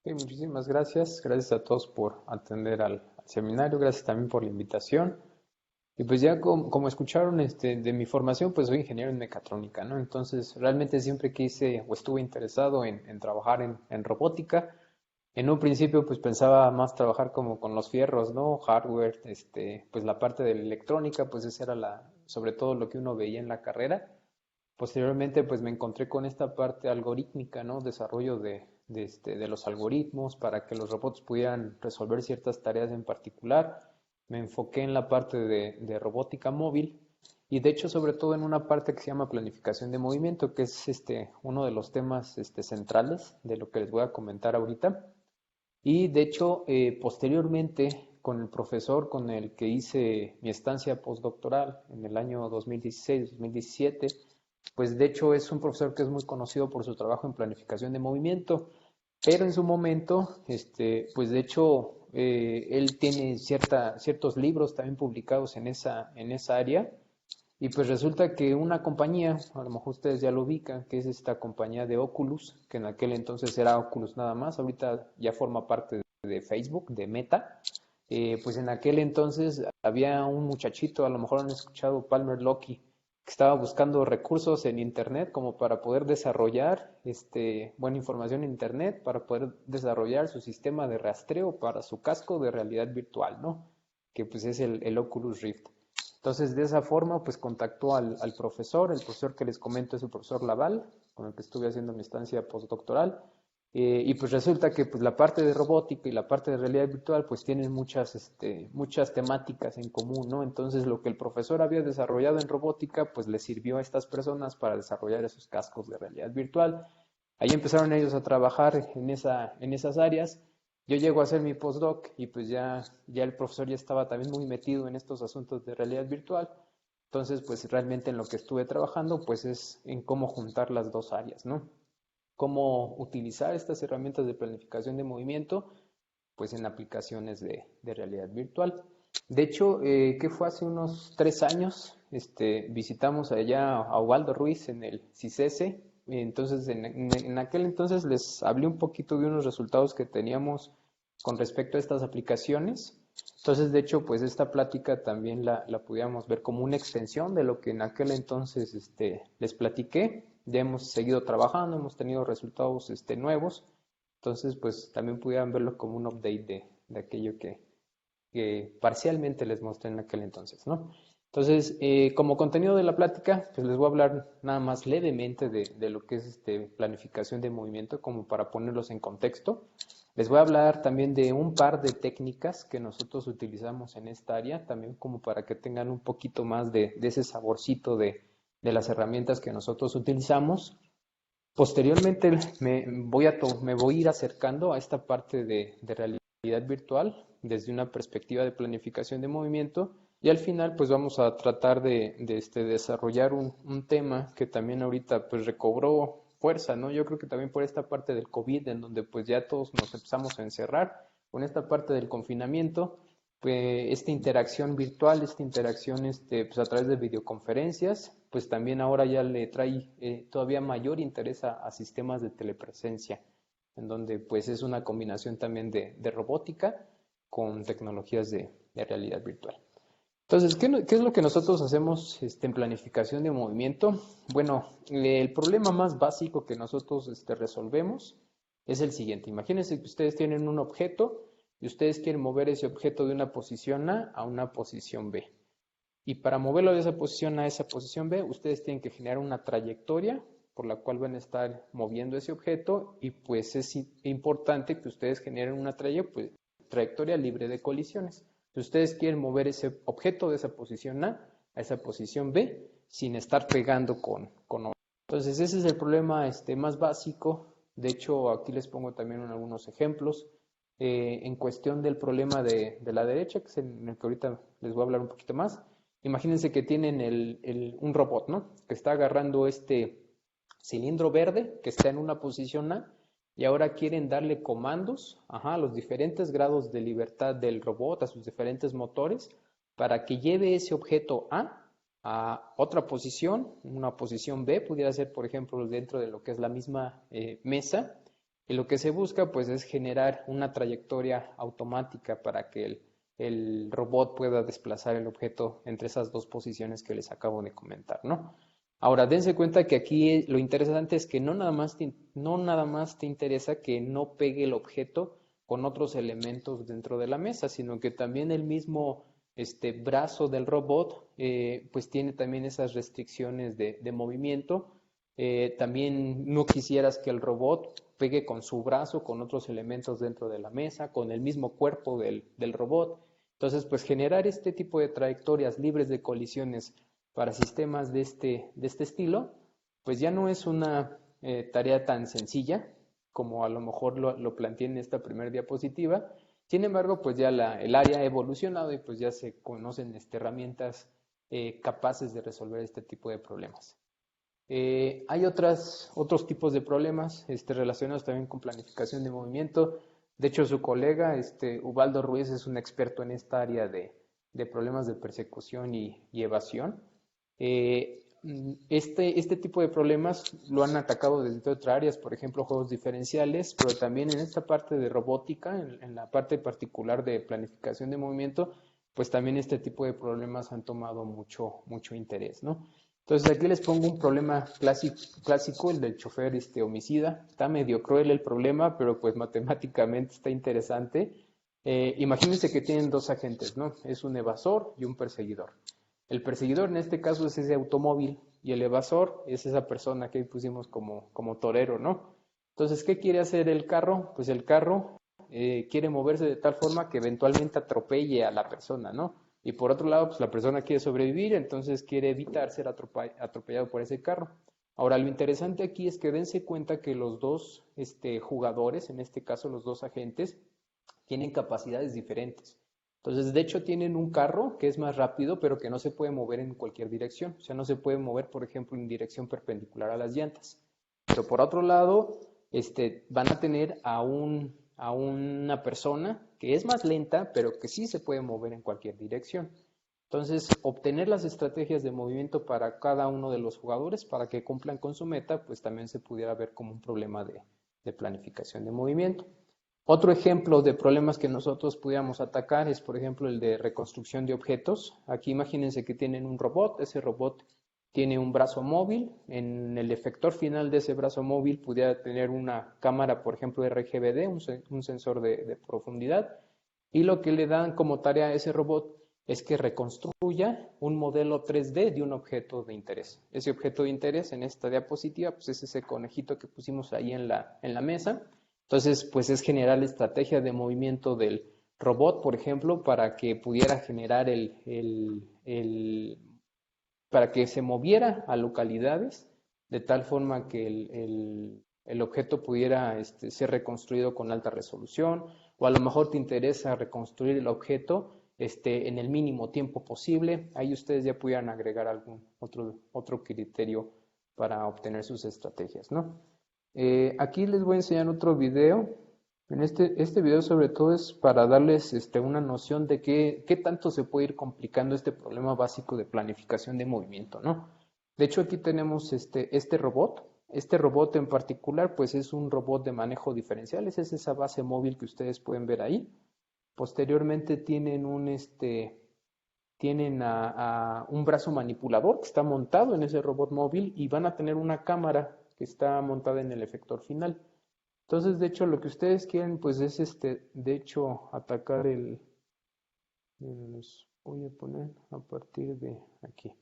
Ok, muchísimas gracias. Gracias a todos por atender al seminario. Gracias también por la invitación. Y pues ya como escucharon de mi formación, pues soy ingeniero en mecatrónica, ¿no? Entonces realmente siempre quise o estuve interesado en trabajar en robótica. En un principio pues pensaba más trabajar como con los fierros, ¿no? Hardware, pues la parte de la electrónica, pues esa era sobre todo lo que uno veía en la carrera. Posteriormente, pues me encontré con esta parte algorítmica, ¿no? Desarrollo de los algoritmos para que los robots pudieran resolver ciertas tareas en particular. Me enfoqué en la parte de robótica móvil y de hecho sobre todo en una parte que se llama planificación de movimiento, que es uno de los temas centrales de lo que les voy a comentar ahorita. Y de hecho, posteriormente, con el profesor con el que hice mi estancia postdoctoral en el año 2016-2017, pues de hecho es un profesor que es muy conocido por su trabajo en planificación de movimiento, pero en su momento, pues de hecho, él tiene ciertos libros también publicados en esa área, y pues resulta que una compañía, a lo mejor ustedes ya lo ubican, que es esta compañía de Oculus, que en aquel entonces era Oculus nada más, ahorita ya forma parte de Facebook, de Meta. Pues en aquel entonces había un muchachito, a lo mejor han escuchado, Palmer Luckey, que estaba buscando recursos en Internet como para poder desarrollar buena información en Internet, para poder desarrollar su sistema de rastreo para su casco de realidad virtual, ¿no? Que pues es el Oculus Rift. Entonces, de esa forma, pues contactó al profesor, el profesor que les comento es el profesor Laval, con el que estuve haciendo mi estancia postdoctoral, y pues resulta que pues la parte de robótica y la parte de realidad virtual pues tienen muchas temáticas en común, ¿no? Entonces lo que el profesor había desarrollado en robótica pues le sirvió a estas personas para desarrollar esos cascos de realidad virtual. Ahí empezaron ellos a trabajar en esas áreas. Yo llego a hacer mi postdoc y pues ya el profesor ya estaba también muy metido en estos asuntos de realidad virtual. Entonces, pues realmente en lo que estuve trabajando, pues es en cómo juntar las dos áreas, ¿no? Cómo utilizar estas herramientas de planificación de movimiento, pues en aplicaciones de realidad virtual. De hecho, que fue hace unos 3 años, visitamos allá a Ubaldo Ruiz en el CICESE. Entonces, en aquel entonces les hablé un poquito de unos resultados que teníamos con respecto a estas aplicaciones. Entonces, de hecho, pues esta plática también la pudiéramos ver como una extensión de lo que en aquel entonces les platiqué. Ya hemos seguido trabajando, hemos tenido resultados nuevos. Entonces, pues también pudieran verlo como un update de aquello que parcialmente les mostré en aquel entonces, ¿no? Entonces, como contenido de la plática, pues les voy a hablar nada más levemente de lo que es planificación de movimiento, como para ponerlos en contexto. Les voy a hablar también de un par de técnicas que nosotros utilizamos en esta área, también como para que tengan un poquito más de ese saborcito de las herramientas que nosotros utilizamos. Posteriormente me voy a ir acercando a esta parte de realidad virtual desde una perspectiva de planificación de movimiento y al final pues vamos a tratar de desarrollar un tema que también ahorita pues recobró fuerza, ¿no? Yo creo que también por esta parte del COVID en donde pues ya todos nos empezamos a encerrar, con esta parte del confinamiento, pues esta interacción virtual, esta interacción pues a través de videoconferencias, pues también ahora ya le trae todavía mayor interés a sistemas de telepresencia, en donde pues es una combinación también de robótica con tecnologías de realidad virtual. Entonces, ¿qué es lo que nosotros hacemos en planificación de movimiento? Bueno, el problema más básico que nosotros resolvemos es el siguiente. Imagínense que ustedes tienen un objeto y ustedes quieren mover ese objeto de una posición A una posición B. Y para moverlo de esa posición A esa posición B, ustedes tienen que generar una trayectoria por la cual van a estar moviendo ese objeto y pues es importante que ustedes generen una trayectoria libre de colisiones. Si ustedes quieren mover ese objeto de esa posición a esa posición B sin estar pegando con otro. Entonces ese es el problema más básico. De hecho, aquí les pongo también algunos ejemplos. En cuestión del problema de la derecha, que es en el que ahorita les voy a hablar un poquito más. Imagínense que tienen un robot, ¿no? Que está agarrando este cilindro verde que está en una posición A y ahora quieren darle comandos a los diferentes grados de libertad del robot, a sus diferentes motores, para que lleve ese objeto a otra posición, una posición B, pudiera ser, por ejemplo, dentro de lo que es la misma mesa, Y lo que se busca pues es generar una trayectoria automática para que el robot pueda desplazar el objeto entre esas dos posiciones que les acabo de comentar, ¿no? Ahora, dense cuenta que aquí lo interesante es que no nada más te interesa que no pegue el objeto con otros elementos dentro de la mesa, sino que también el mismo brazo del robot pues tiene también esas restricciones de movimiento. También no quisieras que el robot pegue con su brazo, con otros elementos dentro de la mesa, con el mismo cuerpo del robot. Entonces, pues generar este tipo de trayectorias libres de colisiones para sistemas de este estilo, pues ya no es una tarea tan sencilla como a lo mejor lo planteé en esta primera diapositiva. Sin embargo, pues ya el área ha evolucionado y pues ya se conocen herramientas capaces de resolver este tipo de problemas. Hay otros tipos de problemas relacionados también con planificación de movimiento. De hecho, su colega, Ubaldo Ruiz, es un experto en esta área de problemas de persecución y evasión. Este tipo de problemas lo han atacado desde otras áreas, por ejemplo, juegos diferenciales, pero también en esta parte de robótica, en la parte particular de planificación de movimiento, pues también este tipo de problemas han tomado mucho interés, ¿no? Entonces aquí les pongo un problema clásico, el del chofer homicida. Está medio cruel el problema, pero pues matemáticamente está interesante. Imagínense que tienen dos agentes, ¿no? Es un evasor y un perseguidor. El perseguidor en este caso es ese automóvil y el evasor es esa persona que ahí pusimos como torero, ¿no? Entonces, ¿qué quiere hacer el carro? Pues el carro quiere moverse de tal forma que eventualmente atropelle a la persona, ¿no? Y por otro lado, pues la persona quiere sobrevivir, entonces quiere evitar ser atropellado por ese carro. Ahora, lo interesante aquí es que dense cuenta que los dos jugadores, en este caso los dos agentes, tienen capacidades diferentes. Entonces, de hecho, tienen un carro que es más rápido, pero que no se puede mover en cualquier dirección. O sea, no se puede mover, por ejemplo, en dirección perpendicular a las llantas. Pero por otro lado, van a tener a una persona que es más lenta, pero que sí se puede mover en cualquier dirección. Entonces, obtener las estrategias de movimiento para cada uno de los jugadores para que cumplan con su meta, pues también se pudiera ver como un problema de planificación de movimiento. Otro ejemplo de problemas que nosotros pudiéramos atacar es, por ejemplo, el de reconstrucción de objetos. Aquí imagínense que tienen un robot, ese robot tiene un brazo móvil, en el efector final de ese brazo móvil pudiera tener una cámara, por ejemplo, RGBD, un sensor de profundidad, y lo que le dan como tarea a ese robot es que reconstruya un modelo 3D de un objeto de interés. Ese objeto de interés en esta diapositiva pues es ese conejito que pusimos ahí en la mesa. Entonces, pues es generar estrategia de movimiento del robot, por ejemplo, para que pudiera generar para que se moviera a localidades de tal forma que el objeto pudiera ser reconstruido con alta resolución, o a lo mejor te interesa reconstruir el objeto en el mínimo tiempo posible. Ahí ustedes ya pudieran agregar algún otro criterio para obtener sus estrategias, ¿no? Aquí les voy a enseñar otro video. En este video sobre todo es para darles una noción de qué tanto se puede ir complicando este problema básico de planificación de movimiento, ¿no? De hecho, aquí tenemos este robot. Este robot en particular, pues es un robot de manejo diferencial. Esa es esa base móvil que ustedes pueden ver ahí. Posteriormente tienen un brazo manipulador que está montado en ese robot móvil y van a tener una cámara que está montada en el efector final. Entonces, de hecho, lo que ustedes quieren, pues es de hecho, atacar los voy a poner a partir de aquí.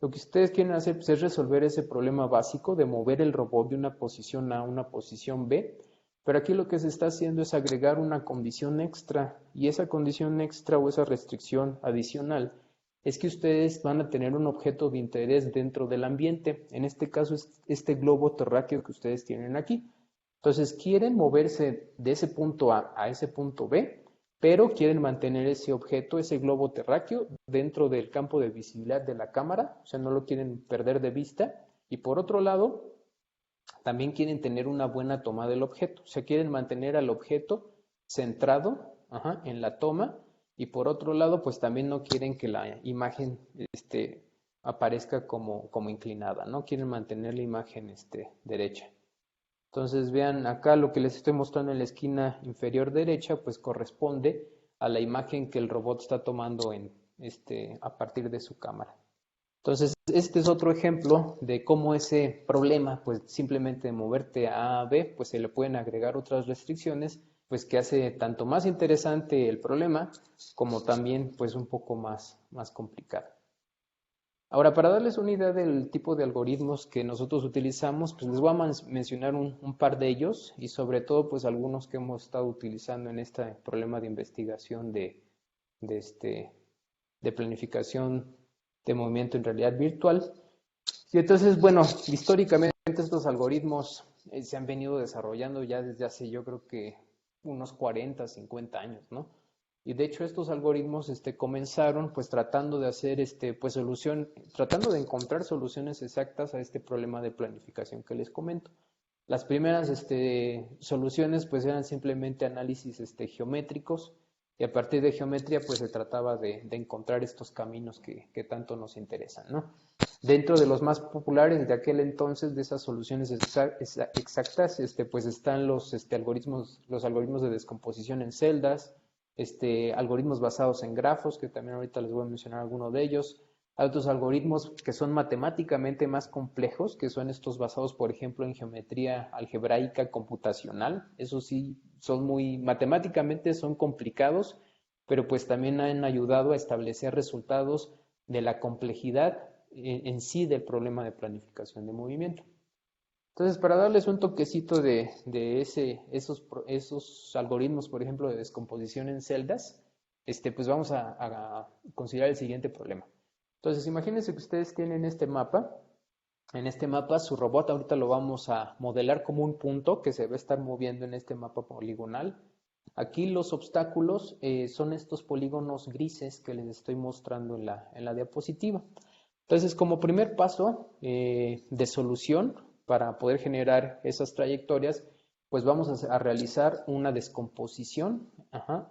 Lo que ustedes quieren hacer, pues, es resolver ese problema básico de mover el robot de una posición A a una posición B, pero aquí lo que se está haciendo es agregar una condición extra, y esa condición extra o esa restricción adicional es que ustedes van a tener un objeto de interés dentro del ambiente. En este caso es este globo terráqueo que ustedes tienen aquí. Entonces quieren moverse de ese punto A a ese punto B, pero quieren mantener ese objeto, ese globo terráqueo, dentro del campo de visibilidad de la cámara, o sea, no lo quieren perder de vista. Y por otro lado, también quieren tener una buena toma del objeto, o sea, quieren mantener al objeto centrado, en la toma, y por otro lado, pues también no quieren que la imagen aparezca como inclinada, no quieren mantener la imagen derecha. Entonces vean acá lo que les estoy mostrando en la esquina inferior derecha, pues corresponde a la imagen que el robot está tomando a partir de su cámara. Entonces, este es otro ejemplo de cómo ese problema, pues simplemente de moverte a B, pues se le pueden agregar otras restricciones, pues que hace tanto más interesante el problema como también pues un poco más complicado. Ahora, para darles una idea del tipo de algoritmos que nosotros utilizamos, pues les voy a mencionar un par de ellos y sobre todo pues algunos que hemos estado utilizando en este problema de investigación de, este, de planificación de movimiento en realidad virtual. Y entonces, bueno, históricamente estos algoritmos se han venido desarrollando ya desde hace yo creo que unos 40, 50 años, ¿no? Y de hecho estos algoritmos comenzaron pues tratando de hacer tratando de encontrar soluciones exactas a este problema de planificación que les comento. Las primeras soluciones pues eran simplemente análisis geométricos y a partir de geometría pues se trataba de encontrar estos caminos que tanto nos interesan, ¿no? Dentro de los más populares de aquel entonces, de esas soluciones exactas, pues están los algoritmos de descomposición en celdas, algoritmos basados en grafos, que también ahorita les voy a mencionar algunos de ellos. Hay otros algoritmos que son matemáticamente más complejos, que son estos basados, por ejemplo, en geometría algebraica computacional. Eso sí, matemáticamente son complicados, pero pues también han ayudado a establecer resultados de la complejidad en sí del problema de planificación de movimiento. Entonces, para darles un toquecito de esos algoritmos, por ejemplo, de descomposición en celdas, pues vamos a considerar el siguiente problema. Entonces, imagínense que ustedes tienen este mapa. En este mapa, su robot ahorita lo vamos a modelar como un punto que se va a estar moviendo en este mapa poligonal. Aquí los obstáculos son estos polígonos grises que les estoy mostrando en la diapositiva. Entonces, como primer paso de solución para poder generar esas trayectorias, pues vamos a realizar una descomposición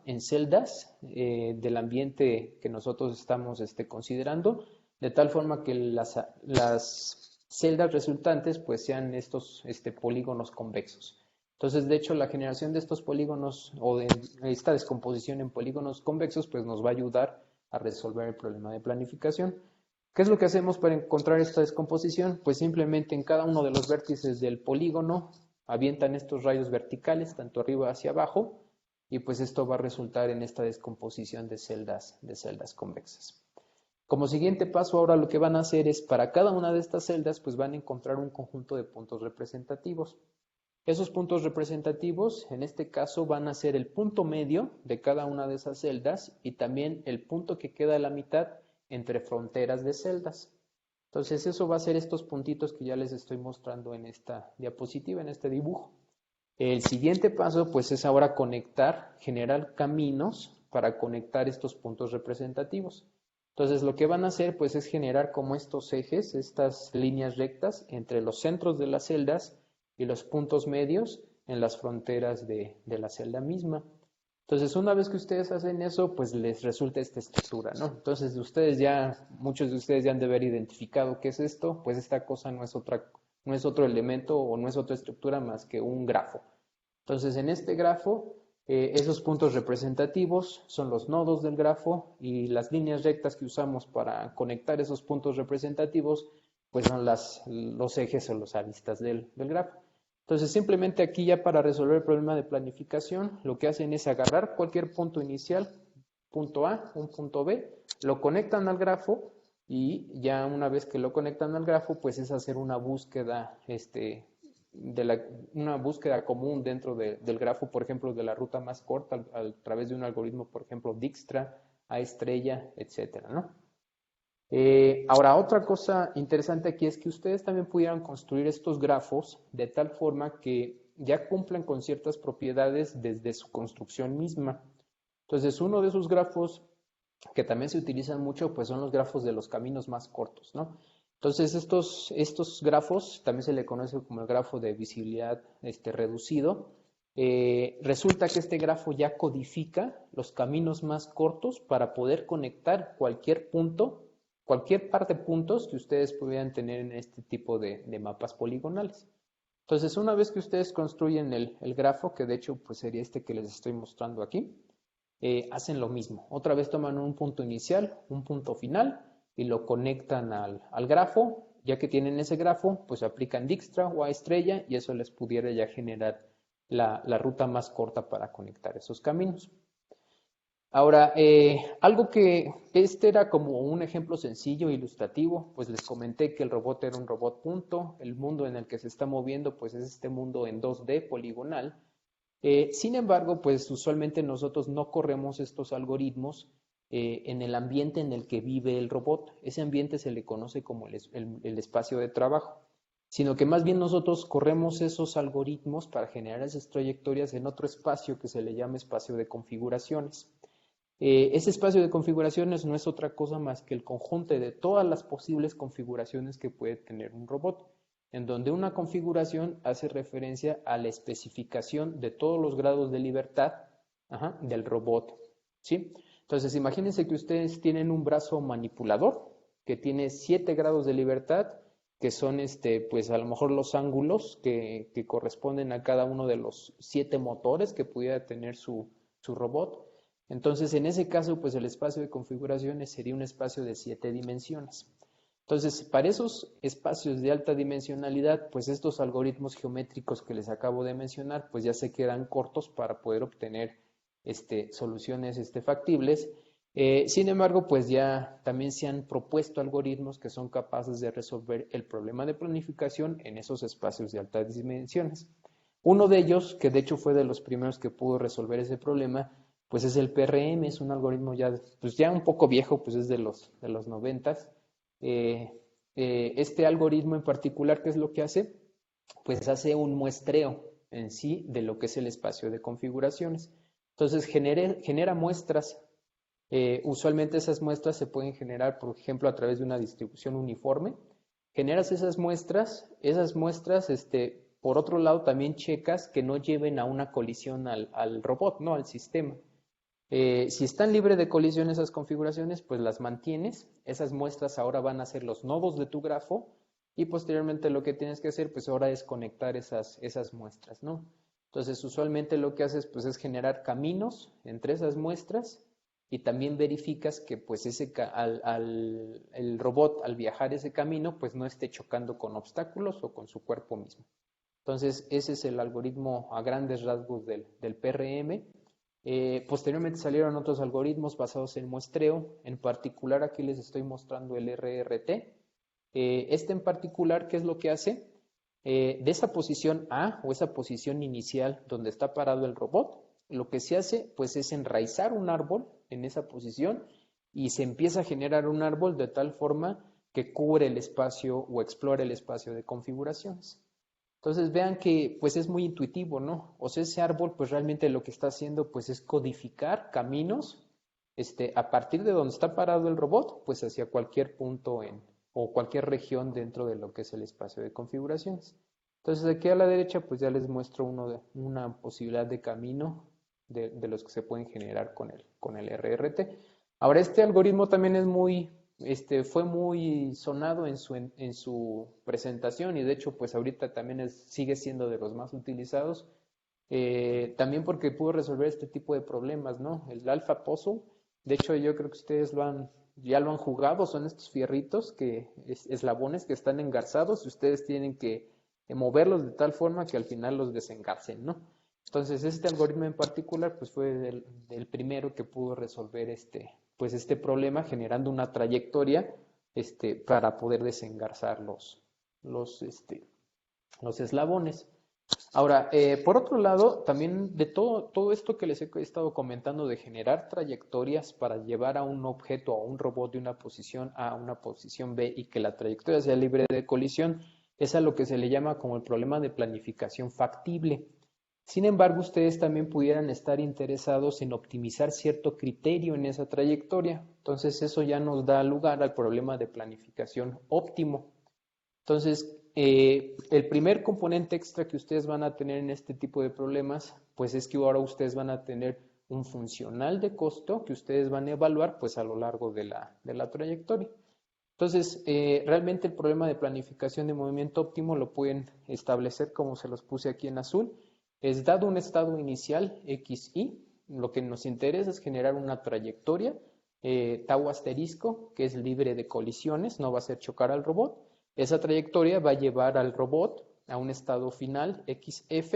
en celdas del ambiente que nosotros estamos considerando, de tal forma que las celdas resultantes pues sean estos polígonos convexos. Entonces, de hecho, la generación de estos polígonos o de esta descomposición en polígonos convexos pues nos va a ayudar a resolver el problema de planificación. ¿Qué es lo que hacemos para encontrar esta descomposición? Pues simplemente en cada uno de los vértices del polígono avientan estos rayos verticales, tanto arriba hacia abajo, y pues esto va a resultar en esta descomposición de celdas convexas. Como siguiente paso, ahora lo que van a hacer es, para cada una de estas celdas, pues van a encontrar un conjunto de puntos representativos. Esos puntos representativos, en este caso, van a ser el punto medio de cada una de esas celdas y también el punto que queda a la mitad entre fronteras de celdas. Entonces eso va a ser estos puntitos que ya les estoy mostrando en esta diapositiva, en este dibujo. El siguiente paso pues es ahora generar caminos para conectar estos puntos representativos. Entonces lo que van a hacer pues es generar como estos ejes, estas líneas rectas entre los centros de las celdas y los puntos medios en las fronteras de la celda misma. Entonces, una vez que ustedes hacen eso, pues les resulta esta estructura, ¿no? Entonces, muchos de ustedes ya han de haber identificado qué es esto, pues esta cosa no es otro elemento o no es otra estructura más que un grafo. Entonces, en este grafo, esos puntos representativos son los nodos del grafo y las líneas rectas que usamos para conectar esos puntos representativos, pues son los ejes o los aristas del grafo. Entonces, simplemente aquí ya para resolver el problema de planificación, lo que hacen es agarrar cualquier punto inicial, punto A, un punto B, lo conectan al grafo y ya una vez que lo conectan al grafo, pues es hacer una búsqueda, una búsqueda común dentro del grafo, por ejemplo, de la ruta más corta a través de un algoritmo, por ejemplo, Dijkstra, A estrella, etcétera, ¿no? Ahora, otra cosa interesante aquí es que ustedes también pudieran construir estos grafos de tal forma que ya cumplan con ciertas propiedades desde su construcción misma. Entonces, uno de esos grafos que también se utilizan mucho, pues son los grafos de los caminos más cortos, ¿no? Entonces, estos grafos también se le conoce como el grafo de visibilidad reducido. Resulta que este grafo ya codifica los caminos más cortos para poder conectar cualquier par de puntos que ustedes pudieran tener en este tipo de mapas poligonales. Entonces, una vez que ustedes construyen el grafo, que de hecho pues sería este que les estoy mostrando aquí, hacen lo mismo. Otra vez toman un punto inicial, un punto final y lo conectan al grafo. Ya que tienen ese grafo, pues aplican Dijkstra o A estrella y eso les pudiera ya generar la ruta más corta para conectar esos caminos. Ahora, algo que este era como un ejemplo sencillo, ilustrativo, pues les comenté que el robot era un robot punto, el mundo en el que se está moviendo pues es este mundo en 2D poligonal. Sin embargo, pues usualmente nosotros no corremos estos algoritmos en el ambiente en el que vive el robot. Ese ambiente se le conoce como el espacio de trabajo, sino que más bien nosotros corremos esos algoritmos para generar esas trayectorias en otro espacio que se le llama espacio de configuraciones. Ese espacio de configuraciones no es otra cosa más que el conjunto de todas las posibles configuraciones que puede tener un robot, en donde una configuración hace referencia a la especificación de todos los grados de libertad, del robot, ¿sí? Entonces, imagínense que ustedes tienen un brazo manipulador que tiene 7 grados de libertad, que son pues a lo mejor los ángulos que corresponden a cada uno de los 7 motores que pudiera tener su robot. Entonces, en ese caso, pues el espacio de configuraciones sería un espacio de 7 dimensiones. Entonces, para esos espacios de alta dimensionalidad, pues estos algoritmos geométricos que les acabo de mencionar, pues ya se quedan cortos para poder obtener soluciones factibles. Sin embargo, pues ya también se han propuesto algoritmos que son capaces de resolver el problema de planificación en esos espacios de altas dimensiones. Uno de ellos, que de hecho fue de los primeros que pudo resolver ese problema, pues es el PRM, es un algoritmo pues ya un poco viejo, pues es de los 90s. Este algoritmo en particular, ¿qué es lo que hace? Pues hace un muestreo en sí de lo que es el espacio de configuraciones. Entonces genera muestras. Usualmente esas muestras se pueden generar, por ejemplo, a través de una distribución uniforme. Generas esas muestras, por otro lado también checas que no lleven a una colisión al robot, no al sistema. Si están libres de colisión esas configuraciones, pues las mantienes. Esas muestras ahora van a ser los nodos de tu grafo y posteriormente lo que tienes que hacer, pues ahora es conectar esas muestras, ¿no? Entonces, usualmente lo que haces, pues es generar caminos entre esas muestras y también verificas que, pues, el robot al viajar ese camino, pues no esté chocando con obstáculos o con su cuerpo mismo. Entonces, ese es el algoritmo a grandes rasgos del PRM. Posteriormente salieron otros algoritmos basados en muestreo. En particular, aquí les estoy mostrando el RRT. Este en particular, ¿qué es lo que hace? De esa posición A o esa posición inicial donde está parado el robot, lo que se hace pues es enraizar un árbol en esa posición y se empieza a generar un árbol de tal forma que cubre el espacio o explora el espacio de configuraciones. Entonces vean que pues es muy intuitivo, ¿no? O sea, ese árbol pues realmente lo que está haciendo pues es codificar caminos a partir de donde está parado el robot, pues hacia cualquier punto o cualquier región dentro de lo que es el espacio de configuraciones. Entonces aquí a la derecha pues ya les muestro una posibilidad de camino de los que se pueden generar con el RRT. Ahora este algoritmo también es fue muy sonado en su presentación y de hecho pues ahorita también sigue siendo de los más utilizados, también porque pudo resolver este tipo de problemas, ¿no? El Alpha Puzzle, de hecho yo creo que ustedes ya lo han jugado, son estos fierritos eslabones que están engarzados y ustedes tienen que moverlos de tal forma que al final los desengarcen, ¿no? Entonces este algoritmo en particular pues fue el primero que pudo resolver pues este problema generando una trayectoria para poder desengarzar los eslabones. Ahora, por otro lado, también de todo esto que les he estado comentando de generar trayectorias para llevar a un objeto o a un robot de una posición A a una posición B y que la trayectoria sea libre de colisión, es a lo que se le llama como el problema de planificación factible. Sin embargo, ustedes también pudieran estar interesados en optimizar cierto criterio en esa trayectoria. Entonces, eso ya nos da lugar al problema de planificación óptimo. Entonces, el primer componente extra que ustedes van a tener en este tipo de problemas, pues es que ahora ustedes van a tener un funcional de costo que ustedes van a evaluar pues a lo largo de la trayectoria. Entonces, realmente el problema de planificación de movimiento óptimo lo pueden establecer como se los puse aquí en azul. Es dado un estado inicial XY, lo que nos interesa es generar una trayectoria tau asterisco, que es libre de colisiones, no va a hacer chocar al robot. Esa trayectoria va a llevar al robot a un estado final XF,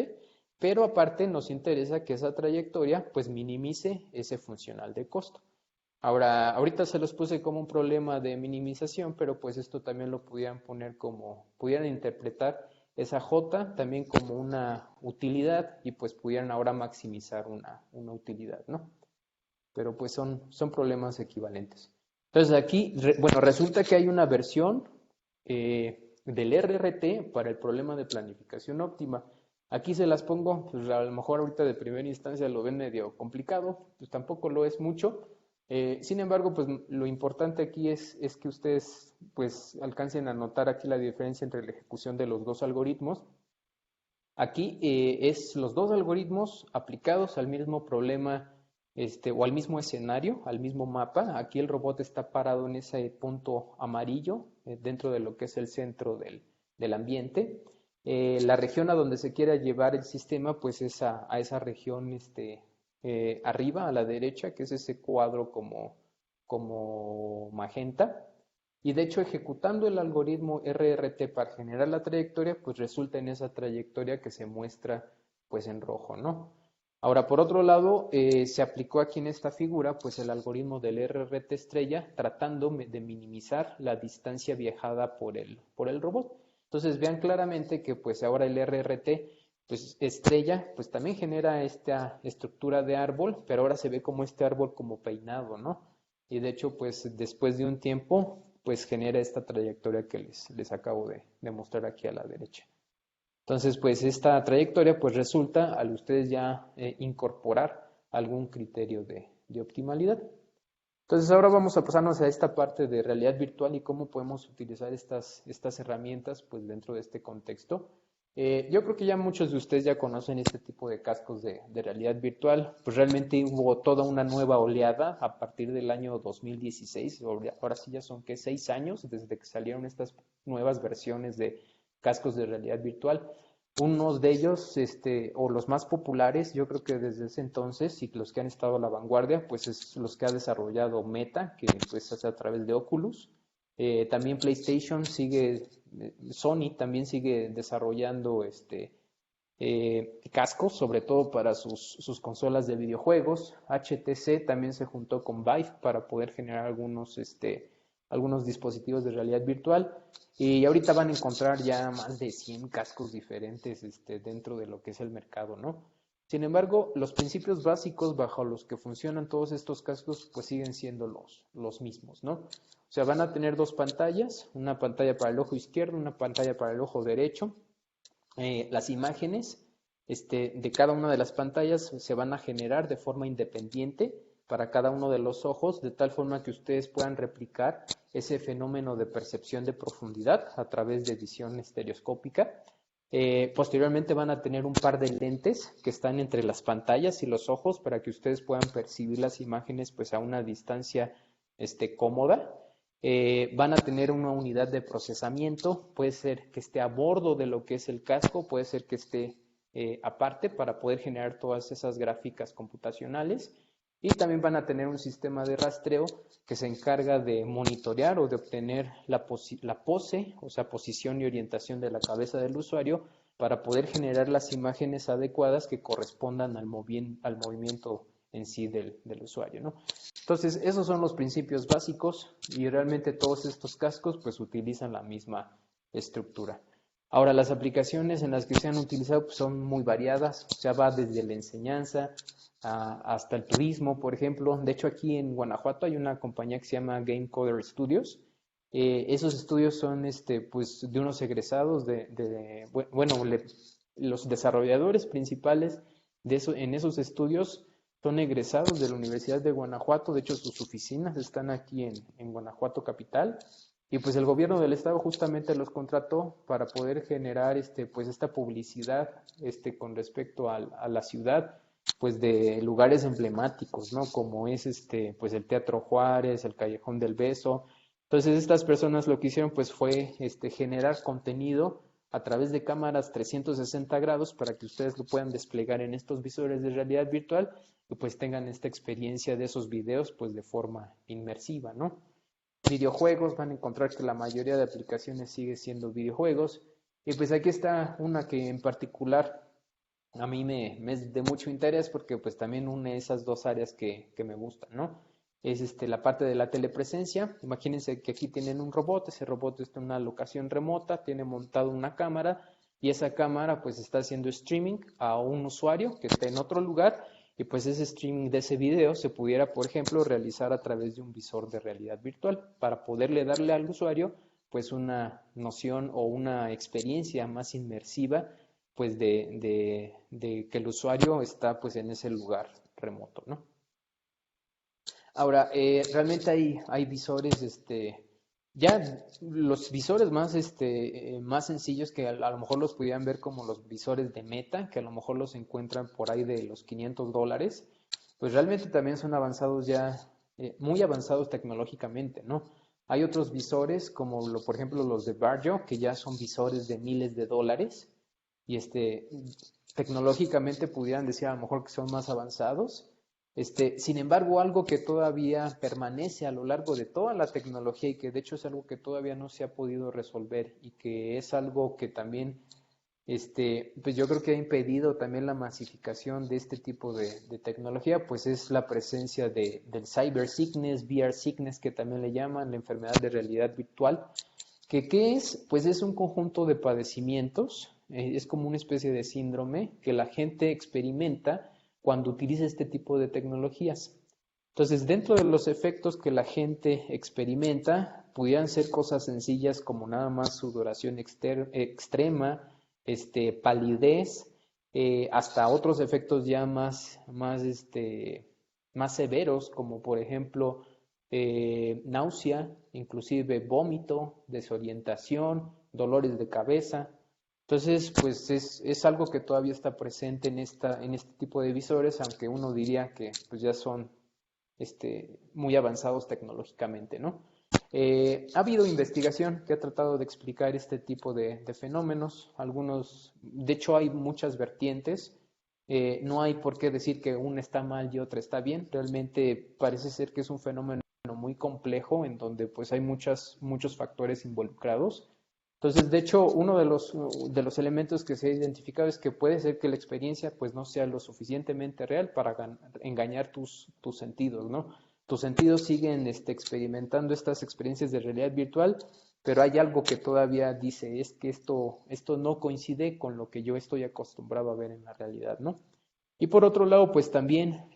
pero aparte nos interesa que esa trayectoria pues minimice ese funcional de costo. Ahora, ahorita se los puse como un problema de minimización, pero pues esto también lo pudieran poner como, pudieran interpretar esa J también como una utilidad y pues pudieran ahora maximizar una utilidad, ¿no? Pero pues son problemas equivalentes. Entonces aquí, bueno, resulta que hay una versión del RRT para el problema de planificación óptima. Aquí se las pongo, pues a lo mejor ahorita de primera instancia lo ven medio complicado, pues tampoco lo es mucho. Sin embargo, pues lo importante aquí es que ustedes pues alcancen a notar aquí la diferencia entre la ejecución de los dos algoritmos. Aquí es los dos algoritmos aplicados al mismo problema o al mismo escenario, al mismo mapa. Aquí el robot está parado en ese punto amarillo dentro de lo que es el centro del ambiente. La región a donde se quiera llevar el sistema pues es a esa región arriba, a la derecha, que es ese cuadro como magenta. Y de hecho, ejecutando el algoritmo RRT para generar la trayectoria, pues resulta en esa trayectoria que se muestra pues en rojo, ¿no? Ahora, por otro lado, se aplicó aquí en esta figura pues el algoritmo del RRT estrella tratando de minimizar la distancia viajada por el robot. Entonces vean claramente que pues ahora el RRT pues estrella pues también genera esta estructura de árbol, pero ahora se ve como este árbol como peinado, ¿no? Y de hecho pues después de un tiempo pues genera esta trayectoria que les acabo de mostrar aquí a la derecha. Entonces, pues esta trayectoria pues resulta al ustedes ya incorporar algún criterio de optimalidad. Entonces, ahora vamos a pasarnos a esta parte de realidad virtual y cómo podemos utilizar estas herramientas pues dentro de este contexto. Yo creo que ya muchos de ustedes ya conocen este tipo de cascos de realidad virtual. Pues realmente hubo toda una nueva oleada a partir del año 2016. Ahora sí ya son, ¿qué? 6 años desde que salieron estas nuevas versiones de cascos de realidad virtual. Unos de ellos, o los más populares, yo creo que desde ese entonces, y los que han estado a la vanguardia, pues es los que ha desarrollado Meta, que pues hace a través de Oculus. También PlayStation sigue, Sony también sigue desarrollando cascos, sobre todo para sus consolas de videojuegos. HTC también se juntó con Vive para poder generar algunos dispositivos de realidad virtual. Y ahorita van a encontrar ya más de 100 cascos diferentes dentro de lo que es el mercado, ¿no? Sin embargo, los principios básicos bajo los que funcionan todos estos cascos pues siguen siendo los mismos, ¿no? O sea, van a tener dos pantallas, una pantalla para el ojo izquierdo, una pantalla para el ojo derecho. Las imágenes de cada una de las pantallas se van a generar de forma independiente para cada uno de los ojos, de tal forma que ustedes puedan replicar ese fenómeno de percepción de profundidad a través de visión estereoscópica. Posteriormente van a tener un par de lentes que están entre las pantallas y los ojos para que ustedes puedan percibir las imágenes pues a una distancia cómoda. Van a tener una unidad de procesamiento, puede ser que esté a bordo de lo que es el casco, puede ser que esté aparte para poder generar todas esas gráficas computacionales. Y también van a tener un sistema de rastreo que se encarga de monitorear o de obtener la pose, o sea, posición y orientación de la cabeza del usuario para poder generar las imágenes adecuadas que correspondan al movimiento en sí del usuario, ¿no? Entonces, esos son los principios básicos y realmente todos estos cascos pues utilizan la misma estructura. Ahora, las aplicaciones en las que se han utilizado pues, son muy variadas, o sea, va desde la enseñanza hasta el turismo, por ejemplo. De hecho, aquí en Guanajuato hay una compañía que se llama Game Coder Studios. Esos estudios son pues, de unos egresados los desarrolladores principales en esos estudios son egresados de la Universidad de Guanajuato. De hecho, sus oficinas están aquí en Guanajuato capital. Y pues el gobierno del estado justamente los contrató para poder generar pues esta publicidad con respecto a la ciudad, pues de lugares emblemáticos, ¿no? Como es pues el Teatro Juárez, el Callejón del Beso, Entonces estas personas lo que hicieron pues fue generar contenido a través de cámaras 360 grados para que ustedes lo puedan desplegar en estos visores de realidad virtual y pues tengan esta experiencia de esos videos pues de forma inmersiva, ¿no? Videojuegos, van a encontrar que la mayoría de aplicaciones sigue siendo videojuegos. Y pues aquí está una que en particular a mí me es de mucho interés porque pues también une esas dos áreas que me gustan, ¿no? Es la parte de la telepresencia. Imagínense que aquí tienen un robot, ese robot está en una locación remota, tiene montado una cámara y esa cámara pues está haciendo streaming a un usuario que está en otro lugar y pues ese streaming de ese video se pudiera, por ejemplo, realizar a través de un visor de realidad virtual para poderle darle al usuario pues una noción o una experiencia más inmersiva pues de que el usuario está pues en ese lugar remoto, ¿no? Ahora, realmente hay visores, ya los visores más, más sencillos que a lo mejor los pudieran ver como los visores de Meta, que a lo mejor los encuentran por ahí de los $500, pues realmente también son avanzados ya, muy avanzados tecnológicamente, ¿no? Hay otros visores como por ejemplo los de Barjo, que ya son visores de miles de dólares y tecnológicamente pudieran decir a lo mejor que son más avanzados. Sin embargo, algo que todavía permanece a lo largo de toda la tecnología y que de hecho es algo que todavía no se ha podido resolver y que es algo que también, pues yo creo que ha impedido también la masificación de este tipo de tecnología, pues es la presencia del cyber sickness, VR sickness, que también le llaman la enfermedad de realidad virtual, que ¿qué es? Pues es un conjunto de padecimientos, es como una especie de síndrome que la gente experimenta cuando utiliza este tipo de tecnologías. Entonces, dentro de los efectos que la gente experimenta, pudieran ser cosas sencillas como nada más sudoración extrema, palidez, hasta otros efectos ya más severos, como por ejemplo náusea, inclusive vómito, desorientación, dolores de cabeza. Entonces, pues es algo que todavía está presente en este tipo de visores, aunque uno diría que pues ya son muy avanzados tecnológicamente, ¿no? Ha habido investigación que ha tratado de explicar este tipo de fenómenos. Algunos, de hecho, hay muchas vertientes. No hay por qué decir que una está mal y otra está bien. Realmente parece ser que es un fenómeno muy complejo en donde pues hay muchos factores involucrados. Entonces, de hecho, uno de los elementos que se ha identificado es que puede ser que la experiencia pues no sea lo suficientemente real para engañar tus sentidos, ¿no? Tus sentidos siguen experimentando estas experiencias de realidad virtual, pero hay algo que todavía dice, es que esto no coincide con lo que yo estoy acostumbrado a ver en la realidad, ¿no? Y por otro lado, pues también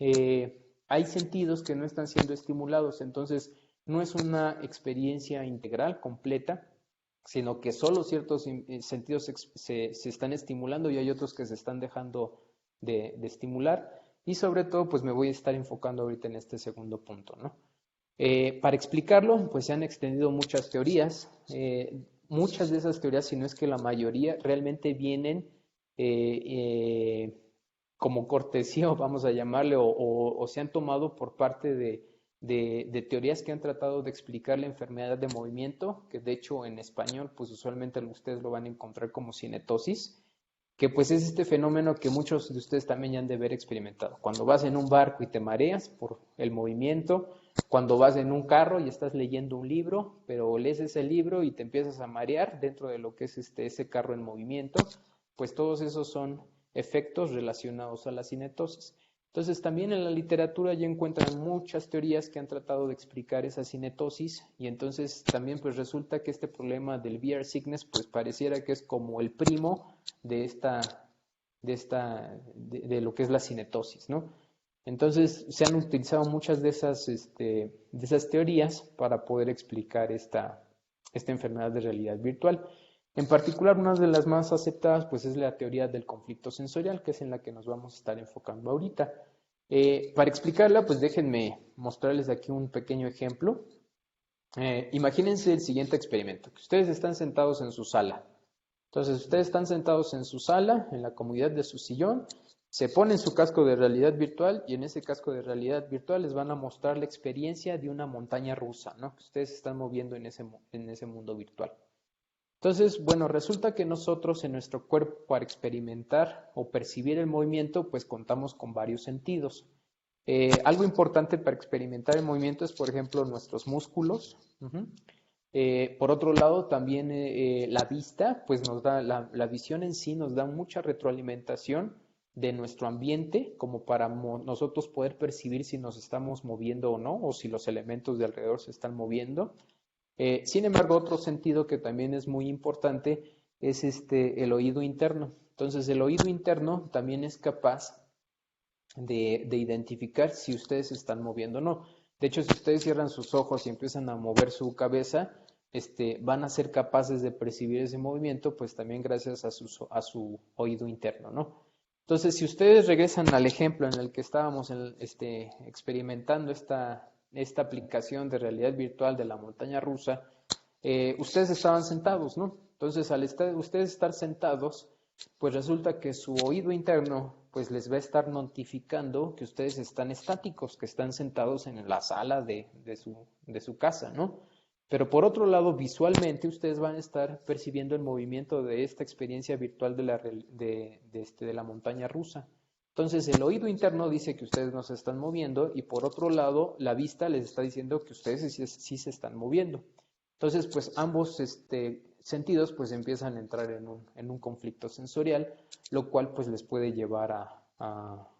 hay sentidos que no están siendo estimulados, entonces no es una experiencia integral, completa, sino que solo ciertos sentidos se están estimulando y hay otros que se están dejando de estimular. Y sobre todo, pues me voy a estar enfocando ahorita en este segundo punto, ¿no? Para explicarlo, pues se han extendido muchas teorías. Muchas de esas teorías, si no es que la mayoría, realmente vienen eh, eh, como cortesía, vamos a llamarle, o se han tomado por parte de teorías que han tratado de explicar la enfermedad de movimiento, que de hecho en español, pues usualmente ustedes lo van a encontrar como cinetosis, que pues es este fenómeno que muchos de ustedes también ya han de haber experimentado. Cuando vas en un barco y te mareas por el movimiento, cuando vas en un carro y estás leyendo un libro, pero lees ese libro y te empiezas a marear dentro de lo que es ese carro en movimiento, pues todos esos son efectos relacionados a la cinetosis. Entonces también en la literatura ya encuentran muchas teorías que han tratado de explicar esa cinetosis y entonces también pues resulta que este problema del VR sickness pues pareciera que es como el primo de lo que es la cinetosis, ¿no? Entonces se han utilizado muchas de esas teorías para poder explicar esta enfermedad de realidad virtual. En particular, una de las más aceptadas pues es la teoría del conflicto sensorial, que es en la que nos vamos a estar enfocando ahorita. Para explicarla, pues déjenme mostrarles aquí un pequeño ejemplo. Imagínense el siguiente experimento, que ustedes están sentados en su sala. Entonces, ustedes están sentados en su sala, en la comodidad de su sillón, Se ponen su casco de realidad virtual y en ese casco de realidad virtual les van a mostrar la experiencia de una montaña rusa, ¿no? Que ustedes se están moviendo en ese mundo virtual. Entonces, bueno, resulta que nosotros en nuestro cuerpo para experimentar o percibir el movimiento, pues contamos con varios sentidos. Algo importante para experimentar el movimiento es, por ejemplo, nuestros músculos. Por otro lado, también la vista, pues nos da, la visión en sí nos da mucha retroalimentación de nuestro ambiente, como para nosotros poder percibir si nos estamos moviendo o no, o si los elementos de alrededor se están moviendo. Sin embargo, otro sentido que también es muy importante es el oído interno. Entonces, el oído interno también es capaz de identificar si ustedes se están moviendo o no. De hecho, si ustedes cierran sus ojos y empiezan a mover su cabeza, van a ser capaces de percibir ese movimiento, pues también gracias a su oído interno, ¿no? Entonces, si ustedes regresan al ejemplo en el que estábamos experimentando esta aplicación de realidad virtual de la montaña rusa, ustedes estaban sentados, ¿no? Entonces, al ustedes estar sentados, pues resulta que su oído interno pues les va a estar notificando que ustedes están estáticos, que están sentados en la sala de su casa, ¿no? Pero por otro lado, visualmente ustedes van a estar percibiendo el movimiento de esta experiencia virtual de la montaña rusa. Entonces el oído interno dice que ustedes no se están moviendo y por otro lado la vista les está diciendo que ustedes sí se están moviendo. Entonces pues ambos sentidos pues empiezan a entrar en un conflicto sensorial, lo cual pues les puede llevar a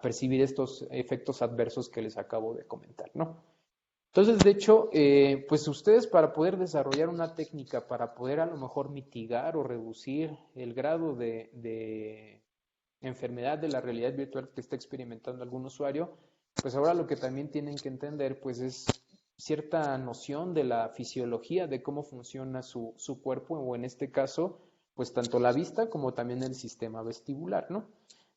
percibir estos efectos adversos que les acabo de comentar, ¿no? Entonces, de hecho, pues ustedes para poder desarrollar una técnica, para poder a lo mejor mitigar o reducir el grado de enfermedad de la realidad virtual que está experimentando algún usuario, pues ahora lo que también tienen que entender pues es cierta noción de la fisiología de cómo funciona su cuerpo o en este caso pues tanto la vista como también el sistema vestibular, ¿no?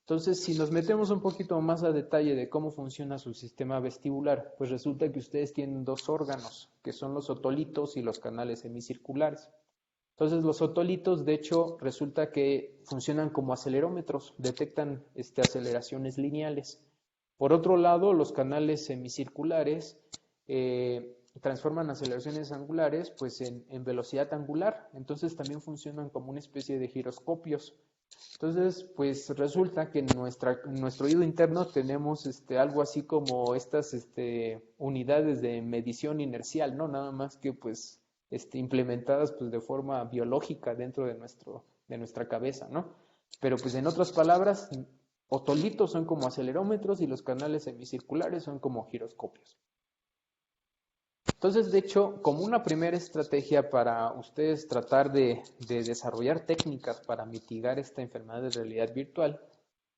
Entonces, si nos metemos un poquito más a detalle de cómo funciona su sistema vestibular, pues resulta que ustedes tienen dos órganos, que son los otolitos y los canales semicirculares. Entonces, los otolitos, de hecho, resulta que funcionan como acelerómetros, detectan aceleraciones lineales. Por otro lado, los canales semicirculares transforman aceleraciones angulares pues en velocidad angular, entonces también funcionan como una especie de giroscopios. Entonces, pues resulta que en nuestro oído interno tenemos algo así como estas unidades de medición inercial, ¿no? Nada más que pues implementadas pues de forma biológica dentro de nuestra cabeza, ¿no? Pero pues en otras palabras, otolitos son como acelerómetros y los canales semicirculares son como giroscopios. Entonces, de hecho, como una primera estrategia para ustedes tratar de desarrollar técnicas para mitigar esta enfermedad de realidad virtual,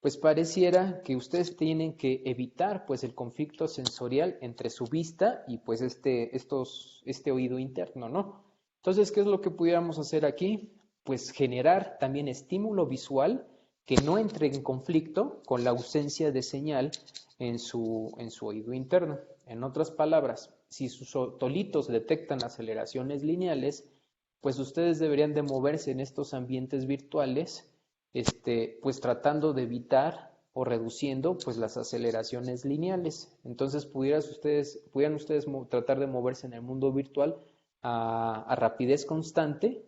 pues pareciera que ustedes tienen que evitar pues el conflicto sensorial entre su vista y pues este oído interno, ¿no? Entonces, ¿qué es lo que pudiéramos hacer aquí? Pues generar también estímulo visual que no entre en conflicto con la ausencia de señal en su oído interno. En otras palabras, si sus otolitos detectan aceleraciones lineales, pues ustedes deberían de moverse en estos ambientes virtuales, pues tratando de evitar o reduciendo pues las aceleraciones lineales. Entonces pudieran ustedes tratar de moverse en el mundo virtual a rapidez constante.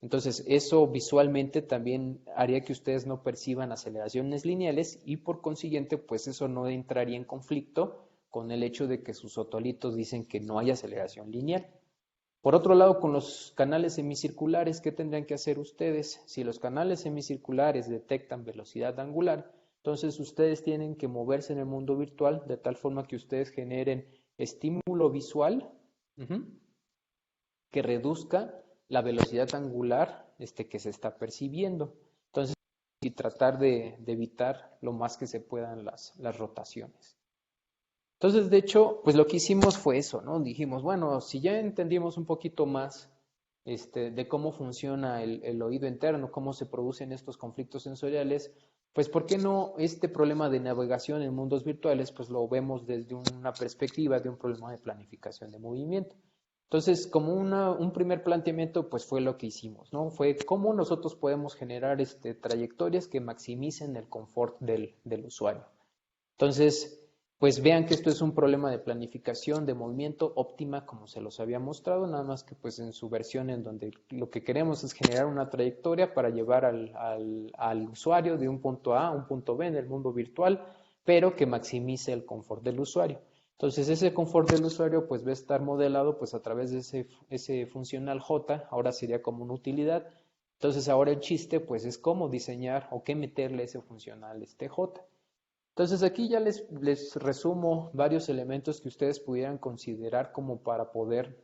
Entonces eso visualmente también haría que ustedes no perciban aceleraciones lineales y por consiguiente pues eso no entraría en conflicto con el hecho de que sus otolitos dicen que no hay aceleración lineal. Por otro lado, con los canales semicirculares, ¿qué tendrían que hacer ustedes? Si los canales semicirculares detectan velocidad angular, entonces ustedes tienen que moverse en el mundo virtual de tal forma que ustedes generen estímulo visual que reduzca la velocidad angular que se está percibiendo. Entonces, y tratar de evitar lo más que se puedan las rotaciones. Entonces, de hecho, pues lo que hicimos fue eso, ¿no? Dijimos, bueno, si ya entendimos un poquito más de cómo funciona el oído interno, cómo se producen estos conflictos sensoriales, pues ¿por qué no este problema de navegación en mundos virtuales, pues lo vemos desde una perspectiva de un problema de planificación de movimiento? Entonces, como un primer planteamiento, pues fue lo que hicimos, ¿no? Fue cómo nosotros podemos generar trayectorias que maximicen el confort del usuario. Entonces, pues vean que esto es un problema de planificación de movimiento óptima, como se los había mostrado, nada más que pues en su versión en donde lo que queremos es generar una trayectoria para llevar al usuario de un punto A a un punto B en el mundo virtual, pero que maximice el confort del usuario. Entonces ese confort del usuario pues va a estar modelado pues a través de ese funcional J, ahora sería como una utilidad. Entonces ahora el chiste pues es cómo diseñar o qué meterle ese funcional J. Entonces aquí ya les resumo varios elementos que ustedes pudieran considerar como para poder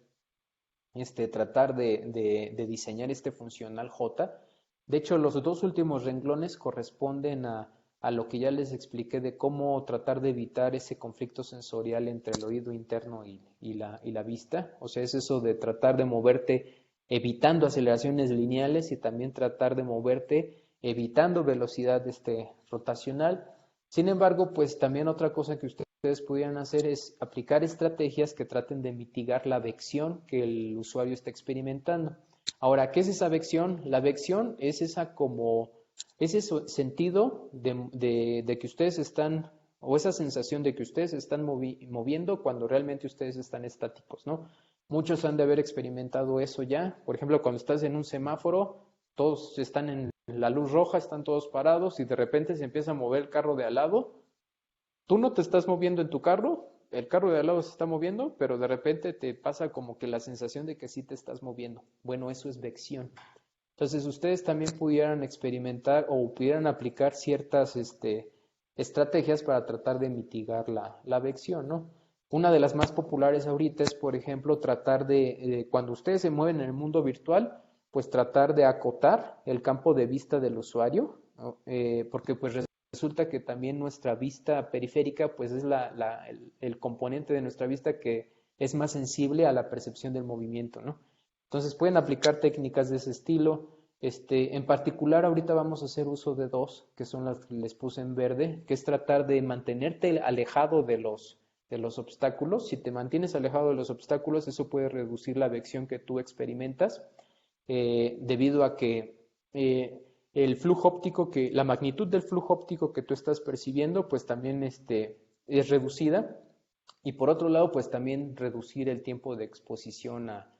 tratar de diseñar este funcional J. De hecho, los dos últimos renglones corresponden a lo que ya les expliqué de cómo tratar de evitar ese conflicto sensorial entre el oído interno y la vista. O sea, es eso de tratar de moverte evitando aceleraciones lineales y también tratar de moverte evitando velocidad rotacional. Sin embargo, pues también otra cosa que ustedes pudieran hacer es aplicar estrategias que traten de mitigar la vección que el usuario está experimentando. Ahora, ¿qué es esa vección? La vección es ese sentido de que ustedes están, o esa sensación de que ustedes están moviendo cuando realmente ustedes están estáticos, ¿no? Muchos han de haber experimentado eso ya. Por ejemplo, cuando estás en un semáforo, todos están en la luz roja, están todos parados y de repente se empieza a mover el carro de al lado. Tú no te estás moviendo en tu carro, el carro de al lado se está moviendo, pero de repente te pasa como que la sensación de que sí te estás moviendo. Bueno, eso es vección. Entonces ustedes también pudieran experimentar o pudieran aplicar ciertas estrategias para tratar de mitigar la vección, ¿no? Una de las más populares ahorita es, por ejemplo, tratar cuando ustedes se mueven en el mundo virtual, pues tratar de acotar el campo de vista del usuario, ¿no? Porque pues resulta que también nuestra vista periférica, pues es el componente de nuestra vista que es más sensible a la percepción del movimiento, ¿no? Entonces pueden aplicar técnicas de ese estilo. En particular, ahorita vamos a hacer uso de dos, que son las que les puse en verde, que es tratar de mantenerte alejado de los obstáculos. Si te mantienes alejado de los obstáculos, eso puede reducir la vección que tú experimentas, debido a que el flujo óptico, la magnitud del flujo óptico que tú estás percibiendo, pues también es reducida. Y por otro lado, pues también reducir el tiempo de exposición a,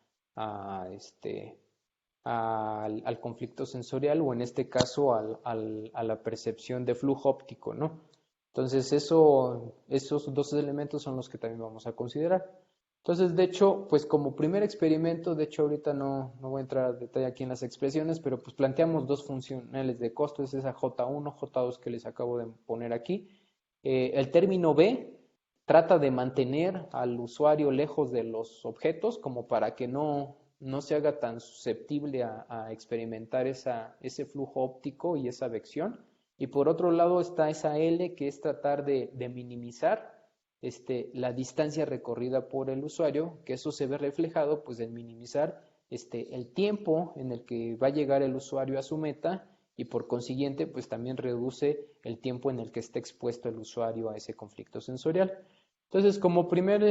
al conflicto sensorial o en este caso a la percepción de flujo óptico, ¿no? Entonces esos dos elementos son los que también vamos a considerar. Entonces, de hecho, pues como primer experimento, de hecho ahorita no voy a entrar a detalle aquí en las expresiones, pero pues planteamos dos funcionales de costo, es esa J1, J2 que les acabo de poner aquí. El término B trata de mantener al usuario lejos de los objetos como para que no se haga tan susceptible a experimentar ese flujo óptico y esa vección. Y por otro lado está esa L, que es tratar de minimizar la distancia recorrida por el usuario, que eso se ve reflejado pues en minimizar el tiempo en el que va a llegar el usuario a su meta y por consiguiente pues también reduce el tiempo en el que está expuesto el usuario a ese conflicto sensorial. Entonces, como primera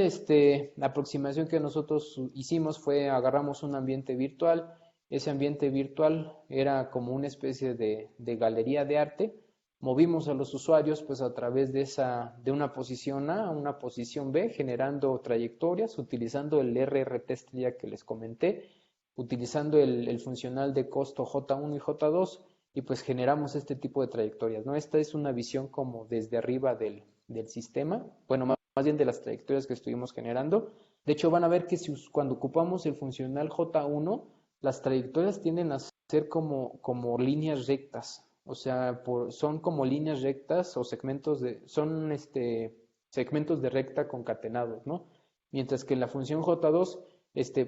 aproximación que nosotros hicimos fue agarramos un ambiente virtual. Ese ambiente virtual era como una especie de galería de arte. Movimos a los usuarios pues a través de una posición A a una posición B, generando trayectorias, utilizando el RRT ya que les comenté, utilizando el funcional de costo J1 y J2, y pues generamos este tipo de trayectorias, ¿no? Esta es una visión como desde arriba del sistema, bueno, más bien de las trayectorias que estuvimos generando. De hecho, van a ver que cuando ocupamos el funcional J1, las trayectorias tienden a ser como líneas rectas. O sea, son como líneas rectas o segmentos de recta concatenados, ¿no? Mientras que en la función J2,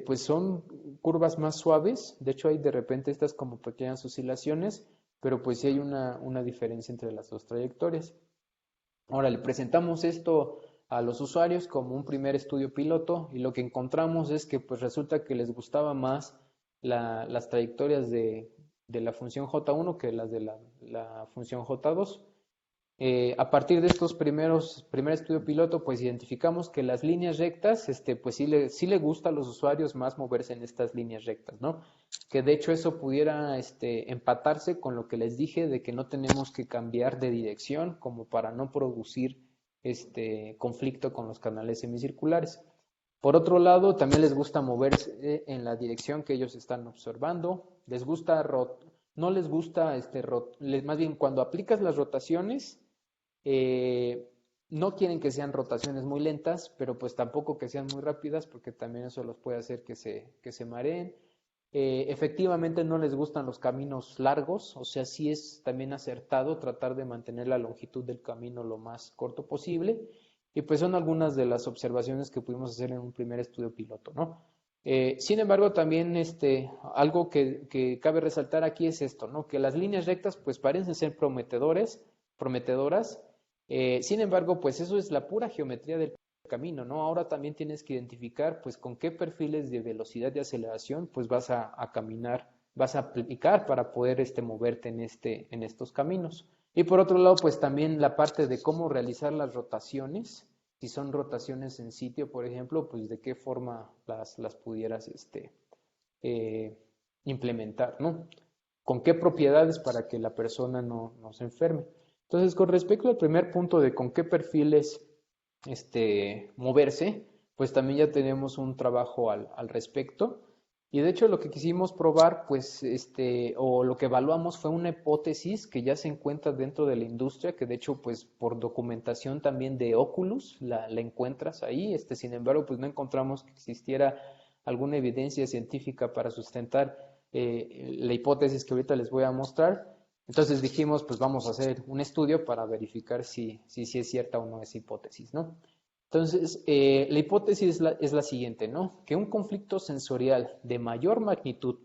pues son curvas más suaves. De hecho, hay de repente estas como pequeñas oscilaciones, pero pues sí hay una diferencia entre las dos trayectorias. Ahora le presentamos esto a los usuarios como un primer estudio piloto y lo que encontramos es que pues resulta que les gustaba más las trayectorias de la función J1 que las de la función J2. A partir de estos primer estudio piloto, pues identificamos que las líneas rectas, pues sí le gusta a los usuarios más moverse en estas líneas rectas, ¿no? Que de hecho eso pudiera empatarse con lo que les dije de que no tenemos que cambiar de dirección como para no producir conflicto con los canales semicirculares. Por otro lado, también les gusta moverse en la dirección que ellos están observando. Les gusta no les gusta más bien cuando aplicas las rotaciones, eh, no quieren que sean rotaciones muy lentas, pero pues tampoco que sean muy rápidas, porque también eso los puede hacer que se mareen. Efectivamente no les gustan los caminos largos, o sea, sí es también acertado tratar de mantener la longitud del camino lo más corto posible. Y pues son algunas de las observaciones que pudimos hacer en un primer estudio piloto, ¿no? Sin embargo, también algo que cabe resaltar aquí es esto, ¿no? Que las líneas rectas pues parecen ser prometedoras. Sin embargo, pues eso es la pura geometría del camino, ¿no? Ahora también tienes que identificar pues con qué perfiles de velocidad y aceleración pues vas a caminar, vas a aplicar para poder moverte en estos caminos. Y por otro lado, pues también la parte de cómo realizar las rotaciones, si son rotaciones en sitio, por ejemplo, pues de qué forma las pudieras eh, implementar, ¿no? Con qué propiedades para que la persona no se enferme. Entonces, con respecto al primer punto de con qué perfiles moverse, pues también ya tenemos un trabajo al respecto. Y de hecho lo que quisimos probar, pues, o lo que evaluamos fue una hipótesis que ya se encuentra dentro de la industria, que de hecho, pues, por documentación también de Oculus, la encuentras ahí. Sin embargo, pues no encontramos que existiera alguna evidencia científica para sustentar la hipótesis que ahorita les voy a mostrar. Entonces dijimos, pues vamos a hacer un estudio para verificar si es cierta o no esa hipótesis, ¿no? Entonces, la hipótesis es la siguiente, ¿no? Que un conflicto sensorial de mayor magnitud,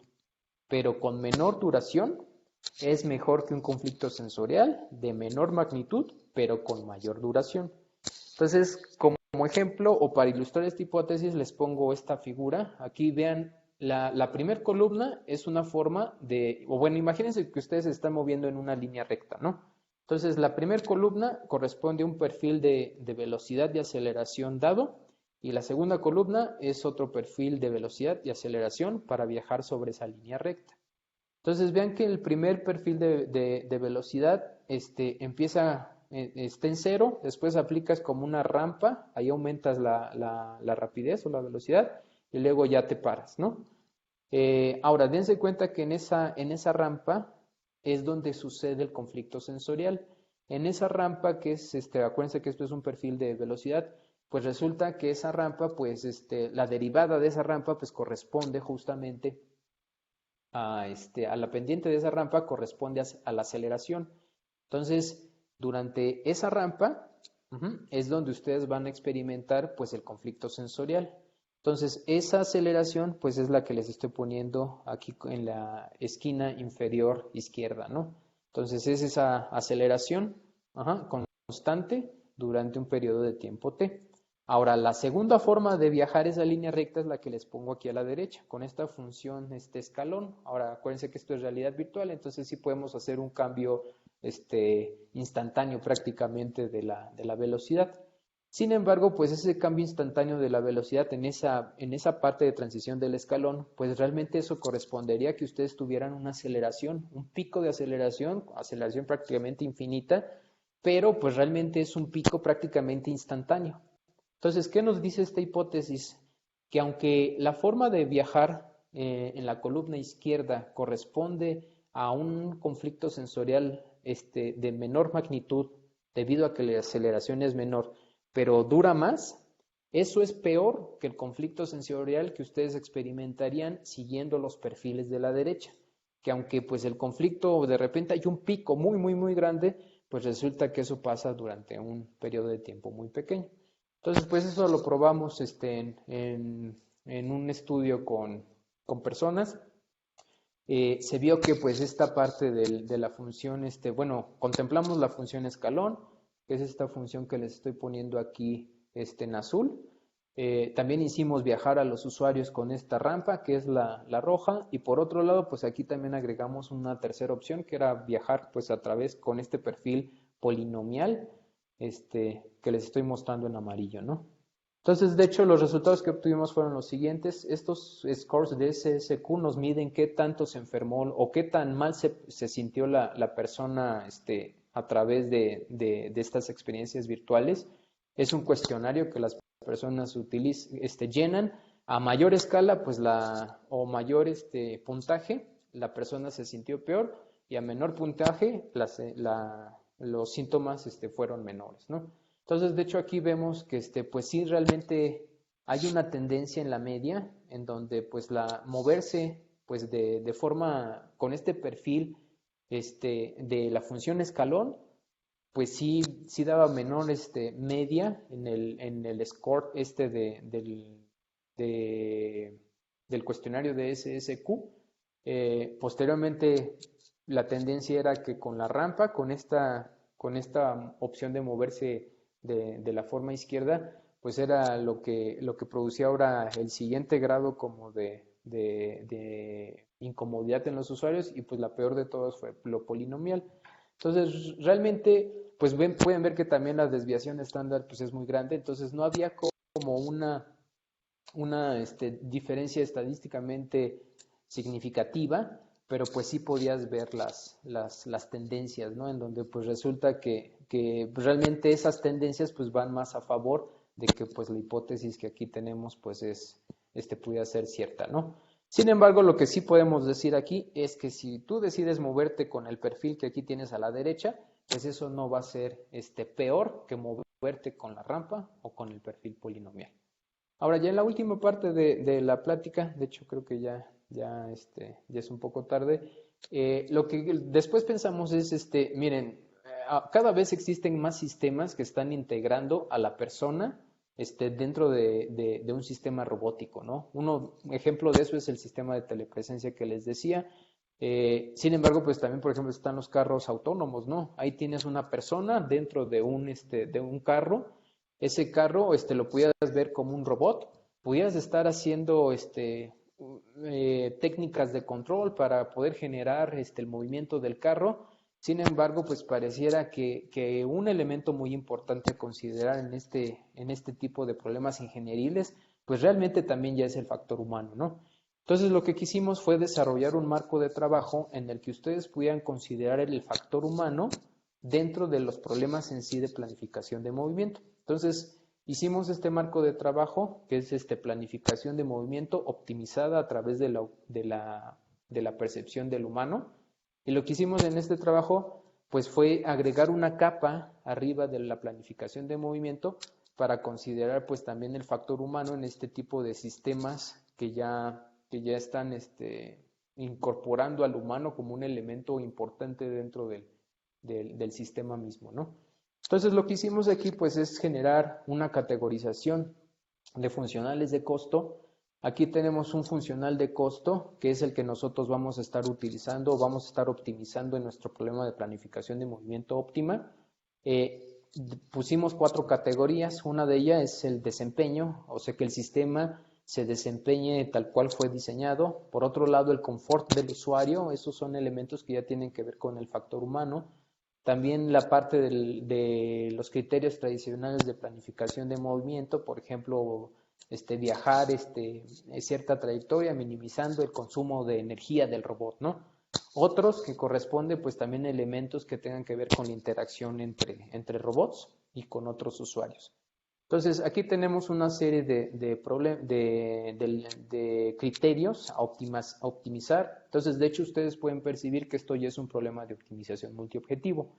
pero con menor duración, es mejor que un conflicto sensorial de menor magnitud, pero con mayor duración. Entonces, como ejemplo o para ilustrar esta hipótesis, les pongo esta figura. Aquí vean, la primera columna es una forma o bueno, imagínense que ustedes se están moviendo en una línea recta, ¿no? Entonces, la primera columna corresponde a un perfil de velocidad y aceleración dado, y la segunda columna es otro perfil de velocidad y aceleración para viajar sobre esa línea recta. Entonces, vean que el primer perfil de velocidad está en cero, después aplicas como una rampa, ahí aumentas la rapidez o la velocidad, y luego ya te paras, ¿no? Ahora, dense cuenta que en esa rampa es donde sucede el conflicto sensorial. En esa rampa, que es, acuérdense que esto es un perfil de velocidad, pues resulta que esa rampa, pues, la derivada de esa rampa, pues corresponde justamente a la pendiente de esa rampa, corresponde a la aceleración. Entonces, durante esa rampa, es donde ustedes van a experimentar, pues, el conflicto sensorial. Entonces, esa aceleración, pues, es la que les estoy poniendo aquí en la esquina inferior izquierda, ¿no? Entonces, es esa aceleración, constante durante un periodo de tiempo t. Ahora, la segunda forma de viajar esa línea recta es la que les pongo aquí a la derecha, con esta función, escalón. Ahora, acuérdense que esto es realidad virtual, entonces sí podemos hacer un cambio, instantáneo prácticamente de la velocidad. Sin embargo, pues ese cambio instantáneo de la velocidad en esa parte de transición del escalón, pues realmente eso correspondería a que ustedes tuvieran una aceleración, un pico de aceleración prácticamente infinita, pero pues realmente es un pico prácticamente instantáneo. Entonces, ¿qué nos dice esta hipótesis? Que aunque la forma de viajar en la columna izquierda corresponde a un conflicto sensorial de menor magnitud, debido a que la aceleración es menor, pero dura más, eso es peor que el conflicto sensorial que ustedes experimentarían siguiendo los perfiles de la derecha. Que aunque pues el conflicto de repente hay un pico muy, muy, muy grande, pues resulta que eso pasa durante un periodo de tiempo muy pequeño. Entonces, pues eso lo probamos en un estudio con personas. Se vio que pues esta parte de la función, bueno, contemplamos la función escalón, que es esta función que les estoy poniendo aquí en azul. También hicimos viajar a los usuarios con esta rampa, que es la roja, y por otro lado, pues aquí también agregamos una tercera opción, que era viajar pues a través con este perfil polinomial que les estoy mostrando en amarillo, ¿no? Entonces, de hecho, los resultados que obtuvimos fueron los siguientes. Estos scores de SSQ nos miden qué tanto se enfermó o qué tan mal se sintió la persona a través de estas experiencias virtuales. Es un cuestionario que las personas llenan. A mayor escala, pues o mayor puntaje, la persona se sintió peor, y a menor puntaje, los síntomas fueron menores, ¿no? Entonces, de hecho, aquí vemos que pues sí, realmente hay una tendencia en la media en donde pues moverse pues de forma con este perfil de la función escalón, pues sí daba menor media en el score del cuestionario de SSQ. Posteriormente, la tendencia era que con la rampa, con esta opción de moverse de la forma izquierda, pues era lo que producía ahora el siguiente grado como de incomodidad en los usuarios, y pues la peor de todas fue lo polinomial. Entonces, realmente, pues pueden ver que también la desviación estándar pues es muy grande, entonces no había como una diferencia estadísticamente significativa, pero pues sí podías ver las tendencias, ¿no? En donde pues resulta que realmente esas tendencias pues van más a favor de que pues la hipótesis que aquí tenemos pues pudiera ser cierta, ¿no? Sin embargo, lo que sí podemos decir aquí es que si tú decides moverte con el perfil que aquí tienes a la derecha, pues eso no va a ser peor que moverte con la rampa o con el perfil polinomial. Ahora, ya en la última parte de la plática, de hecho creo que ya es un poco tarde, lo que después pensamos es, miren, cada vez existen más sistemas que están integrando a la persona dentro de un sistema robótico, ¿no? Un ejemplo de eso es el sistema de telepresencia que les decía. Sin embargo, pues también, por ejemplo, están los carros autónomos, ¿no? Ahí tienes una persona dentro de un carro. Ese carro lo pudieras ver como un robot, pudieras estar haciendo técnicas de control para poder generar el movimiento del carro. Sin embargo, pues pareciera que un elemento muy importante a considerar en este tipo de problemas ingenieriles, pues realmente también ya es el factor humano, ¿no? Entonces lo que quisimos fue desarrollar un marco de trabajo en el que ustedes pudieran considerar el factor humano dentro de los problemas en sí de planificación de movimiento. Entonces, hicimos este marco de trabajo, que es planificación de movimiento optimizada a través de la percepción del humano. Y lo que hicimos en este trabajo, pues fue agregar una capa arriba de la planificación de movimiento para considerar pues también el factor humano en este tipo de sistemas que ya están incorporando al humano como un elemento importante dentro del sistema mismo, ¿no? Entonces lo que hicimos aquí pues es generar una categorización de funcionales de costo. Aquí tenemos un funcional de costo que es el que nosotros vamos a estar utilizando, vamos a estar optimizando en nuestro problema de planificación de movimiento óptima. Pusimos 4 categorías, una de ellas es el desempeño, o sea que el sistema se desempeñe tal cual fue diseñado. Por otro lado, el confort del usuario, esos son elementos que ya tienen que ver con el factor humano. También la parte de los criterios tradicionales de planificación de movimiento, por ejemplo, viajar cierta trayectoria, minimizando el consumo de energía del robot, ¿no? Otros que corresponden pues también a elementos que tengan que ver con la interacción entre robots y con otros usuarios. Entonces, aquí tenemos una serie de criterios a optimizar. Entonces, de hecho, ustedes pueden percibir que esto ya es un problema de optimización multiobjetivo.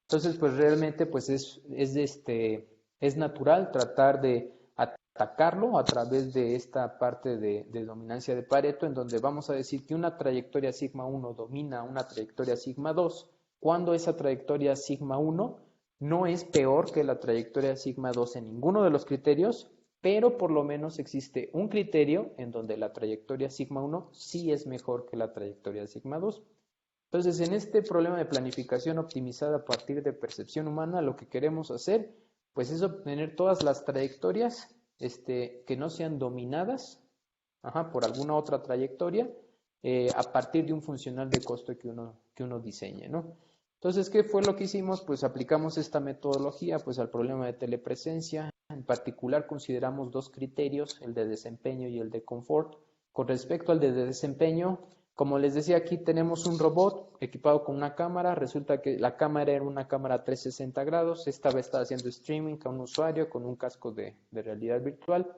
Entonces, pues realmente pues es natural tratar de atacarlo a través de esta parte de dominancia de Pareto, en donde vamos a decir que una trayectoria sigma 1 domina una trayectoria sigma 2, cuando esa trayectoria sigma 1 no es peor que la trayectoria sigma 2 en ninguno de los criterios, pero por lo menos existe un criterio en donde la trayectoria sigma 1 sí es mejor que la trayectoria sigma 2. Entonces, en este problema de planificación optimizada a partir de percepción humana, lo que queremos hacer, pues es obtener todas las trayectorias que no sean dominadas por alguna otra trayectoria a partir de un funcional de costo que uno diseñe, ¿no? Entonces, ¿qué fue lo que hicimos? Pues aplicamos esta metodología pues al problema de telepresencia. En particular consideramos dos criterios, el de desempeño y el de confort. Con respecto al de desempeño, como les decía, aquí tenemos un robot equipado con una cámara. Resulta que la cámara era una cámara 360 grados. Esta vez está haciendo streaming a un usuario con un casco de realidad virtual.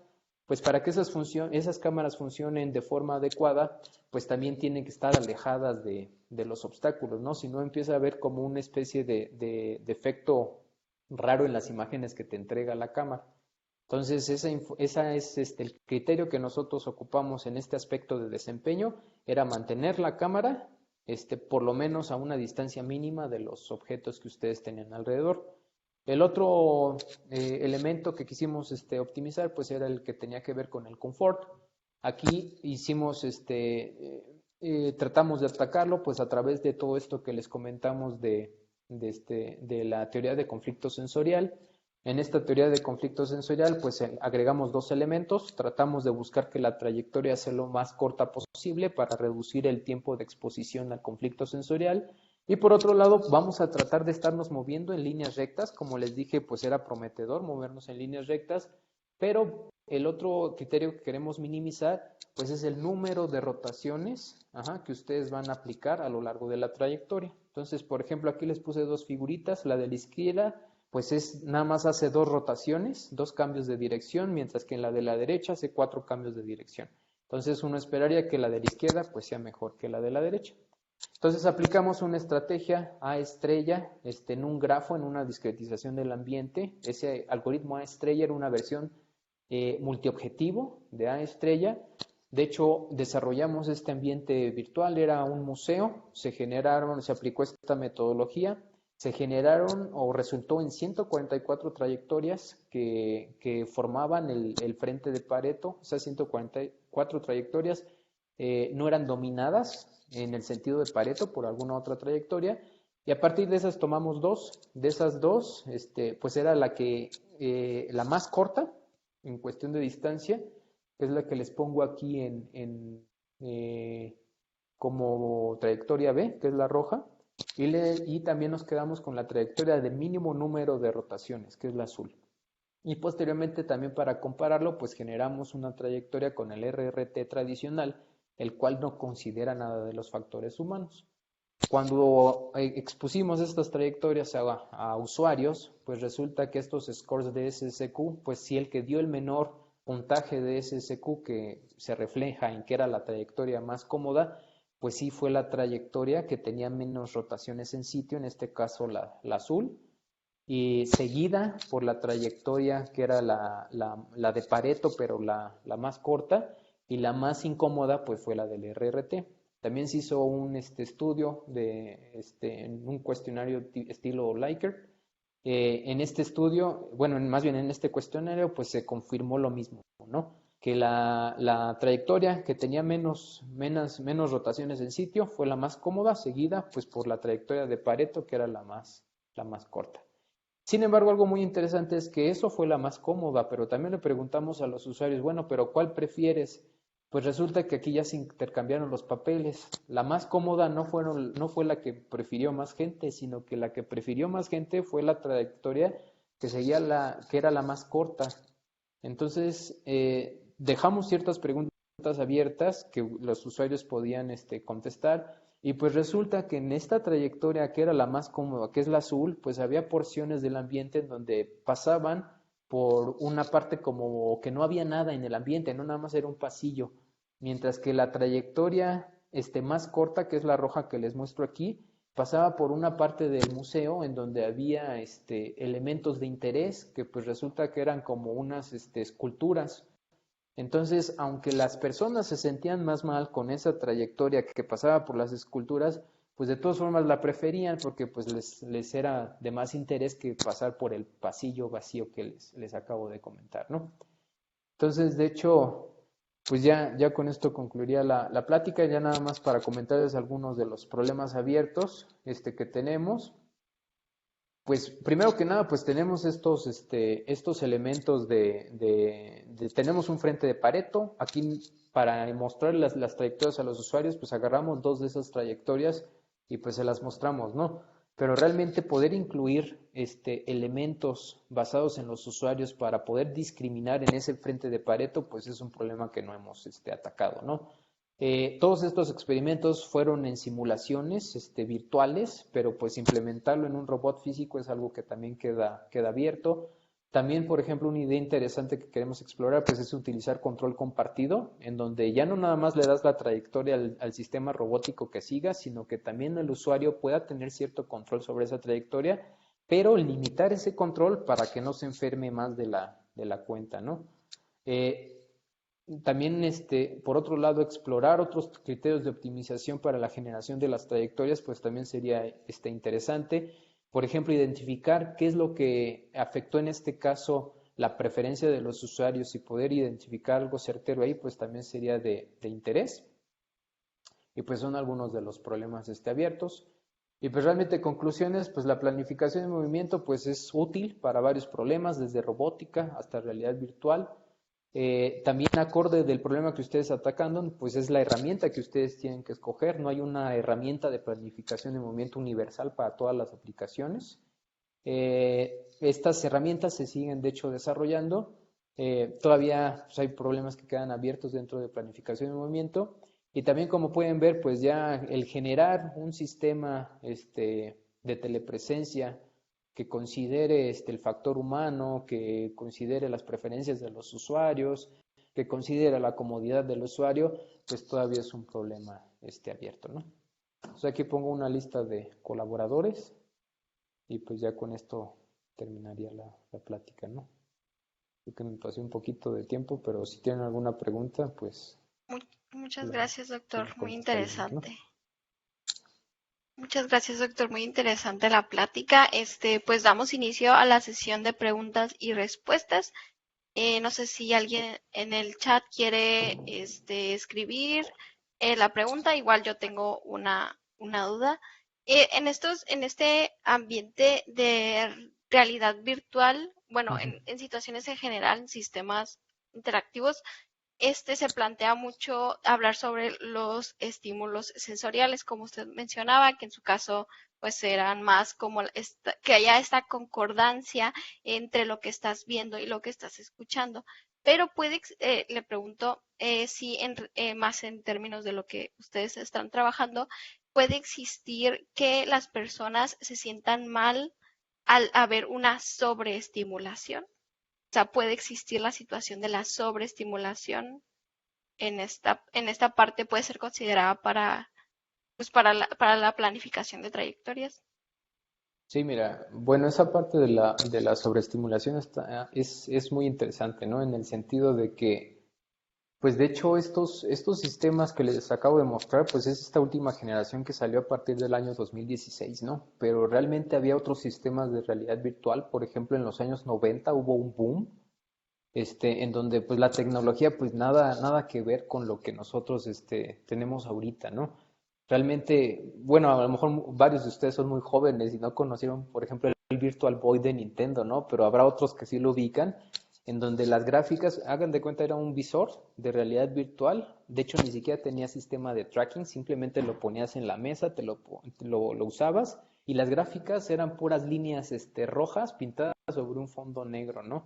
Pues para que esas cámaras funcionen de forma adecuada, pues también tienen que estar alejadas de los obstáculos, ¿no? Si no, empieza a haber como una especie de efecto raro en las imágenes que te entrega la cámara. Entonces, esa es el criterio que nosotros ocupamos en este aspecto de desempeño, era mantener la cámara por lo menos a una distancia mínima de los objetos que ustedes tenían alrededor. El otro elemento que quisimos optimizar pues era el que tenía que ver con el confort. Aquí hicimos tratamos de atacarlo pues a través de todo esto que les comentamos de la teoría de conflicto sensorial. En esta teoría de conflicto sensorial pues agregamos dos elementos, tratamos de buscar que la trayectoria sea lo más corta posible para reducir el tiempo de exposición al conflicto sensorial. Y por otro lado, vamos a tratar de estarnos moviendo en líneas rectas. Como les dije, pues era prometedor movernos en líneas rectas, pero el otro criterio que queremos minimizar, pues es el número de rotaciones que ustedes van a aplicar a lo largo de la trayectoria. Entonces, por ejemplo, aquí les puse dos figuritas. La de la izquierda, pues nada más hace 2 rotaciones, 2 cambios de dirección, mientras que en la de la derecha hace 4 cambios de dirección. Entonces, uno esperaría que la de la izquierda pues sea mejor que la de la derecha. Entonces aplicamos una estrategia A estrella en un grafo, en una discretización del ambiente. Ese algoritmo A estrella era una versión multiobjetivo de A estrella. De hecho, desarrollamos este ambiente virtual, era un museo, se aplicó esta metodología, se generaron o resultó en 144 trayectorias que formaban el frente de Pareto. Esas 144 trayectorias no eran dominadas en el sentido de Pareto por alguna otra trayectoria, y a partir de esas tomamos dos. De esas dos, pues era la más corta en cuestión de distancia, que es la que les pongo aquí como trayectoria B, que es la roja, y también nos quedamos con la trayectoria de mínimo número de rotaciones, que es la azul. Y posteriormente también para compararlo, pues generamos una trayectoria con el RRT tradicional, el cual no considera nada de los factores humanos. Cuando expusimos estas trayectorias a usuarios, pues resulta que estos scores de SSQ, pues si el que dio el menor puntaje de SSQ, que se refleja en que era la trayectoria más cómoda, pues sí fue la trayectoria que tenía menos rotaciones en sitio, en este caso la azul, y seguida por la trayectoria que era la de Pareto, pero la más corta, y la más incómoda pues fue la del RRT. También se hizo un estudio en un cuestionario estilo Likert. En este estudio, bueno, más bien en este cuestionario, pues se confirmó lo mismo, ¿no? Que la trayectoria que tenía menos rotaciones en sitio fue la más cómoda, seguida pues por la trayectoria de Pareto, que era la más corta. Sin embargo, algo muy interesante es que eso fue la más cómoda, pero también le preguntamos a los usuarios, bueno, pero ¿cuál prefieres? Pues resulta que aquí ya se intercambiaron los papeles. La más cómoda no fue la que prefirió más gente, sino que la que prefirió más gente fue la trayectoria que era la más corta. Entonces, dejamos ciertas preguntas abiertas que los usuarios podían contestar, y pues resulta que en esta trayectoria que era la más cómoda, que es la azul, pues había porciones del ambiente en donde pasaban por una parte como que no había nada en el ambiente, no nada más era un pasillo, mientras que la trayectoria más corta, que es la roja que les muestro aquí, pasaba por una parte del museo en donde había elementos de interés que pues resulta que eran como unas esculturas. Entonces, aunque las personas se sentían más mal con esa trayectoria que pasaba por las esculturas, pues de todas formas la preferían porque pues les era de más interés que pasar por el pasillo vacío que les acabo de comentar, ¿no? Entonces, de hecho, pues ya con esto concluiría la plática, ya nada más para comentarles algunos de los problemas abiertos que tenemos. Pues primero que nada, pues tenemos estos elementos tenemos un frente de Pareto. Aquí para mostrar las trayectorias a los usuarios, pues agarramos dos de esas trayectorias y pues se las mostramos, ¿no? pero realmente poder incluir elementos basados en los usuarios para poder discriminar en ese frente de Pareto, pues es un problema que no hemos atacado, ¿no? Todos estos experimentos fueron en simulaciones virtuales, pero pues implementarlo en un robot físico es algo que también queda abierto. También, por ejemplo, una idea interesante que queremos explorar pues es utilizar control compartido, en donde ya no nada más le das la trayectoria al sistema robótico que siga, sino que también el usuario pueda tener cierto control sobre esa trayectoria, pero limitar ese control para que no se enferme más de la cuenta, ¿no? También, por otro lado, explorar otros criterios de optimización para la generación de las trayectorias, pues también sería interesante. Por ejemplo, identificar qué es lo que afectó en este caso la preferencia de los usuarios y poder identificar algo certero ahí, pues también sería de interés. Y pues son algunos de los problemas abiertos. Y pues realmente conclusiones, pues la planificación de movimiento pues es útil para varios problemas, desde robótica hasta realidad virtual. También acorde del problema que ustedes están atacando, pues es la herramienta que ustedes tienen que escoger. No hay una herramienta de planificación de movimiento universal para todas las aplicaciones. Estas herramientas se siguen, de hecho, desarrollando. Todavía pues, hay problemas que quedan abiertos dentro de planificación de movimiento. Y también, como pueden ver, pues ya el generar un sistema de telepresencia que considere el factor humano, que considere las preferencias de los usuarios, que considere la comodidad del usuario, pues todavía es un problema abierto, ¿no? Entonces aquí pongo una lista de colaboradores y pues ya con esto terminaría la plática, ¿no? Creo que me pasé un poquito de tiempo, pero si tienen alguna pregunta, pues Muchas gracias, doctor. la Muy contestaremos, ¿no? interesante. Muchas gracias, doctor. Muy interesante la plática. Pues damos inicio a la sesión de preguntas y respuestas. No sé si alguien en el chat quiere escribir la pregunta. Igual yo tengo una duda. En este ambiente de realidad virtual, bueno, en situaciones en general, en sistemas interactivos, se plantea mucho hablar sobre los estímulos sensoriales, como usted mencionaba, que en su caso pues eran más como que haya esta concordancia entre lo que estás viendo y lo que estás escuchando. Pero le pregunto si más en términos de lo que ustedes están trabajando, puede existir que las personas se sientan mal al haber una sobreestimulación. O sea, puede existir la situación de la sobreestimulación en esta parte puede ser considerada para la planificación de trayectorias. Sí, mira, bueno, esa parte de la sobreestimulación es muy interesante, ¿no? En el sentido de que, pues de hecho, estos sistemas que les acabo de mostrar, pues es esta última generación que salió a partir del año 2016, ¿no? Pero realmente había otros sistemas de realidad virtual, por ejemplo, en los años 90 hubo un boom, en donde pues la tecnología pues nada que ver con lo que nosotros tenemos ahorita, ¿no? Realmente, bueno, a lo mejor varios de ustedes son muy jóvenes y no conocieron, por ejemplo, el Virtual Boy de Nintendo, ¿no? Pero habrá otros que sí lo ubican, en donde las gráficas, hagan de cuenta, era un visor de realidad virtual. De hecho, ni siquiera tenía sistema de tracking, simplemente lo ponías en la mesa, lo usabas y las gráficas eran puras líneas rojas pintadas sobre un fondo negro, ¿no?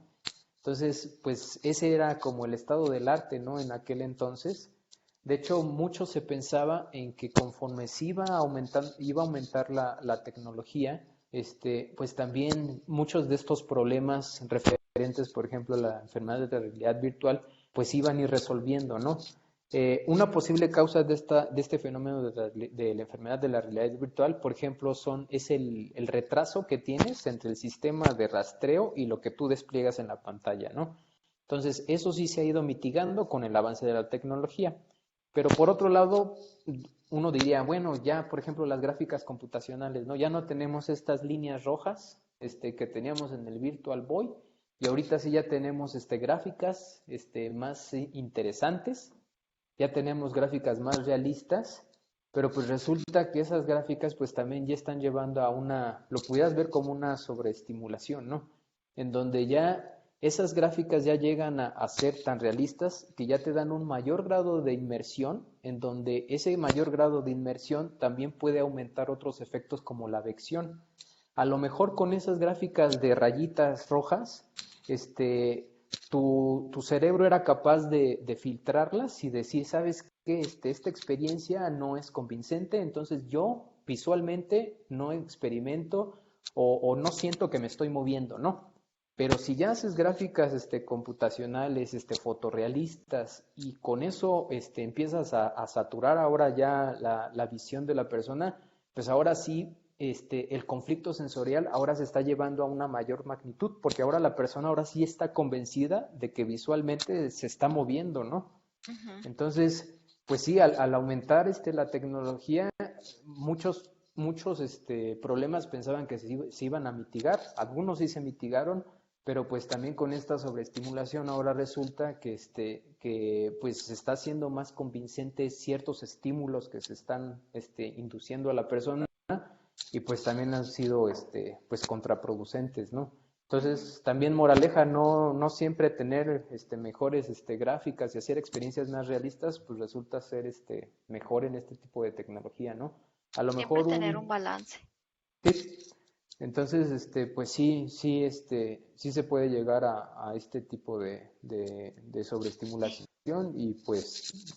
Entonces, pues ese era como el estado del arte, ¿no? En aquel entonces. De hecho, mucho se pensaba en que conforme se iba a aumentar la tecnología, pues también muchos de estos problemas referentes, por ejemplo, a la enfermedad de realidad virtual, pues iban a ir resolviendo, ¿no? Una posible causa de este fenómeno de la enfermedad de la realidad virtual, por ejemplo, es el retraso que tienes entre el sistema de rastreo y lo que tú despliegas en la pantalla, ¿no? Entonces, eso sí se ha ido mitigando con el avance de la tecnología. Pero por otro lado, uno diría, bueno, ya, por ejemplo, las gráficas computacionales, ¿no? Ya no tenemos estas líneas rojas que teníamos en el Virtual Boy, y ahorita sí ya tenemos gráficas más interesantes, ya tenemos gráficas más realistas, pero pues resulta que esas gráficas pues también ya están llevando a lo pudieras ver como una sobreestimulación, ¿no? En donde ya esas gráficas ya llegan a ser tan realistas que ya te dan un mayor grado de inmersión, en donde ese mayor grado de inmersión también puede aumentar otros efectos como la vección. A lo mejor con esas gráficas de rayitas rojas, tu cerebro era capaz de filtrarlas y decir, ¿sabes qué? Esta experiencia no es convincente, entonces yo visualmente no experimento o no siento que me estoy moviendo, ¿no? Pero si ya haces gráficas computacionales, fotorrealistas, y con eso empiezas a saturar ahora ya la visión de la persona, pues ahora sí el conflicto sensorial ahora se está llevando a una mayor magnitud, porque ahora la persona ahora sí está convencida de que visualmente se está moviendo, ¿no? Ujú. Entonces, pues sí, al aumentar la tecnología, muchos problemas pensaban que se iban a mitigar, algunos sí se mitigaron, pero pues también con esta sobreestimulación ahora resulta que pues se está haciendo más convincente ciertos estímulos que se están induciendo a la persona y pues también han sido pues contraproducentes, ¿no? Ujú. Entonces, también moraleja, no siempre tener mejores gráficas y hacer experiencias más realistas, pues resulta ser mejor en este tipo de tecnología, ¿no? A lo Siempre mejor tener un balance. sí. Entonces, pues sí se puede llegar a este tipo de Sí, sobreestimulación y pues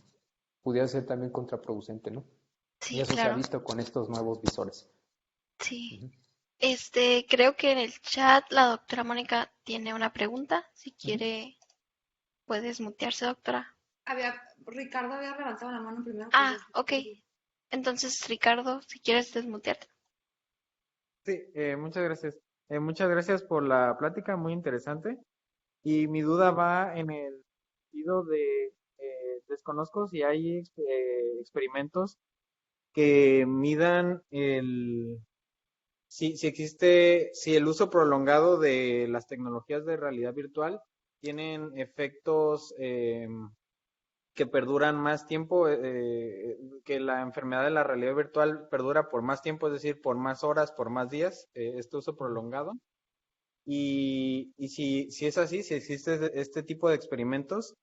pudiera ser también contraproducente, ¿no? Y sí, eso se ha claro. visto con estos nuevos visores. Sí. Ujú, Creo que en el chat la doctora Mónica tiene una pregunta. Si ujú. quiere, puedes mutearse, doctora. Ricardo había levantado la mano primero, pues Ah, ok. Entonces, Ricardo, si quieres desmutearte. Sí, muchas gracias. Muchas gracias por la plática, muy interesante. Y mi duda va en el sentido de, desconozco si hay experimentos que midan si existe, si el uso prolongado de las tecnologías de realidad virtual tienen efectos que perduran más tiempo, que la enfermedad de la realidad virtual perdura por más tiempo, es decir, por más horas, por más días, este uso prolongado. Y si es así, si existe este tipo de experimentos,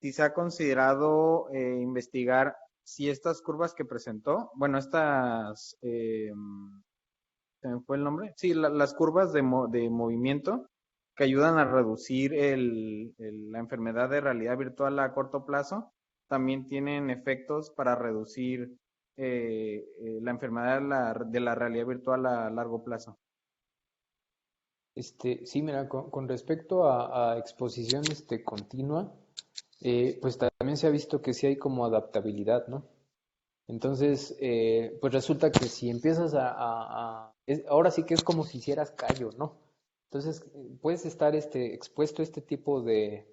si se ha considerado investigar si estas curvas que presentó, bueno, ¿se me fue el nombre? Sí, las curvas de movimiento que ayudan a reducir la enfermedad de realidad virtual a corto plazo, también tienen efectos para reducir la enfermedad de la realidad virtual a largo plazo. Sí, mira, con respecto a exposición continua, pues también se ha visto que sí hay como adaptabilidad, ¿no? Entonces, pues resulta que si empiezas ahora sí que es como si hicieras callo, ¿no? Entonces, puedes estar expuesto a este tipo de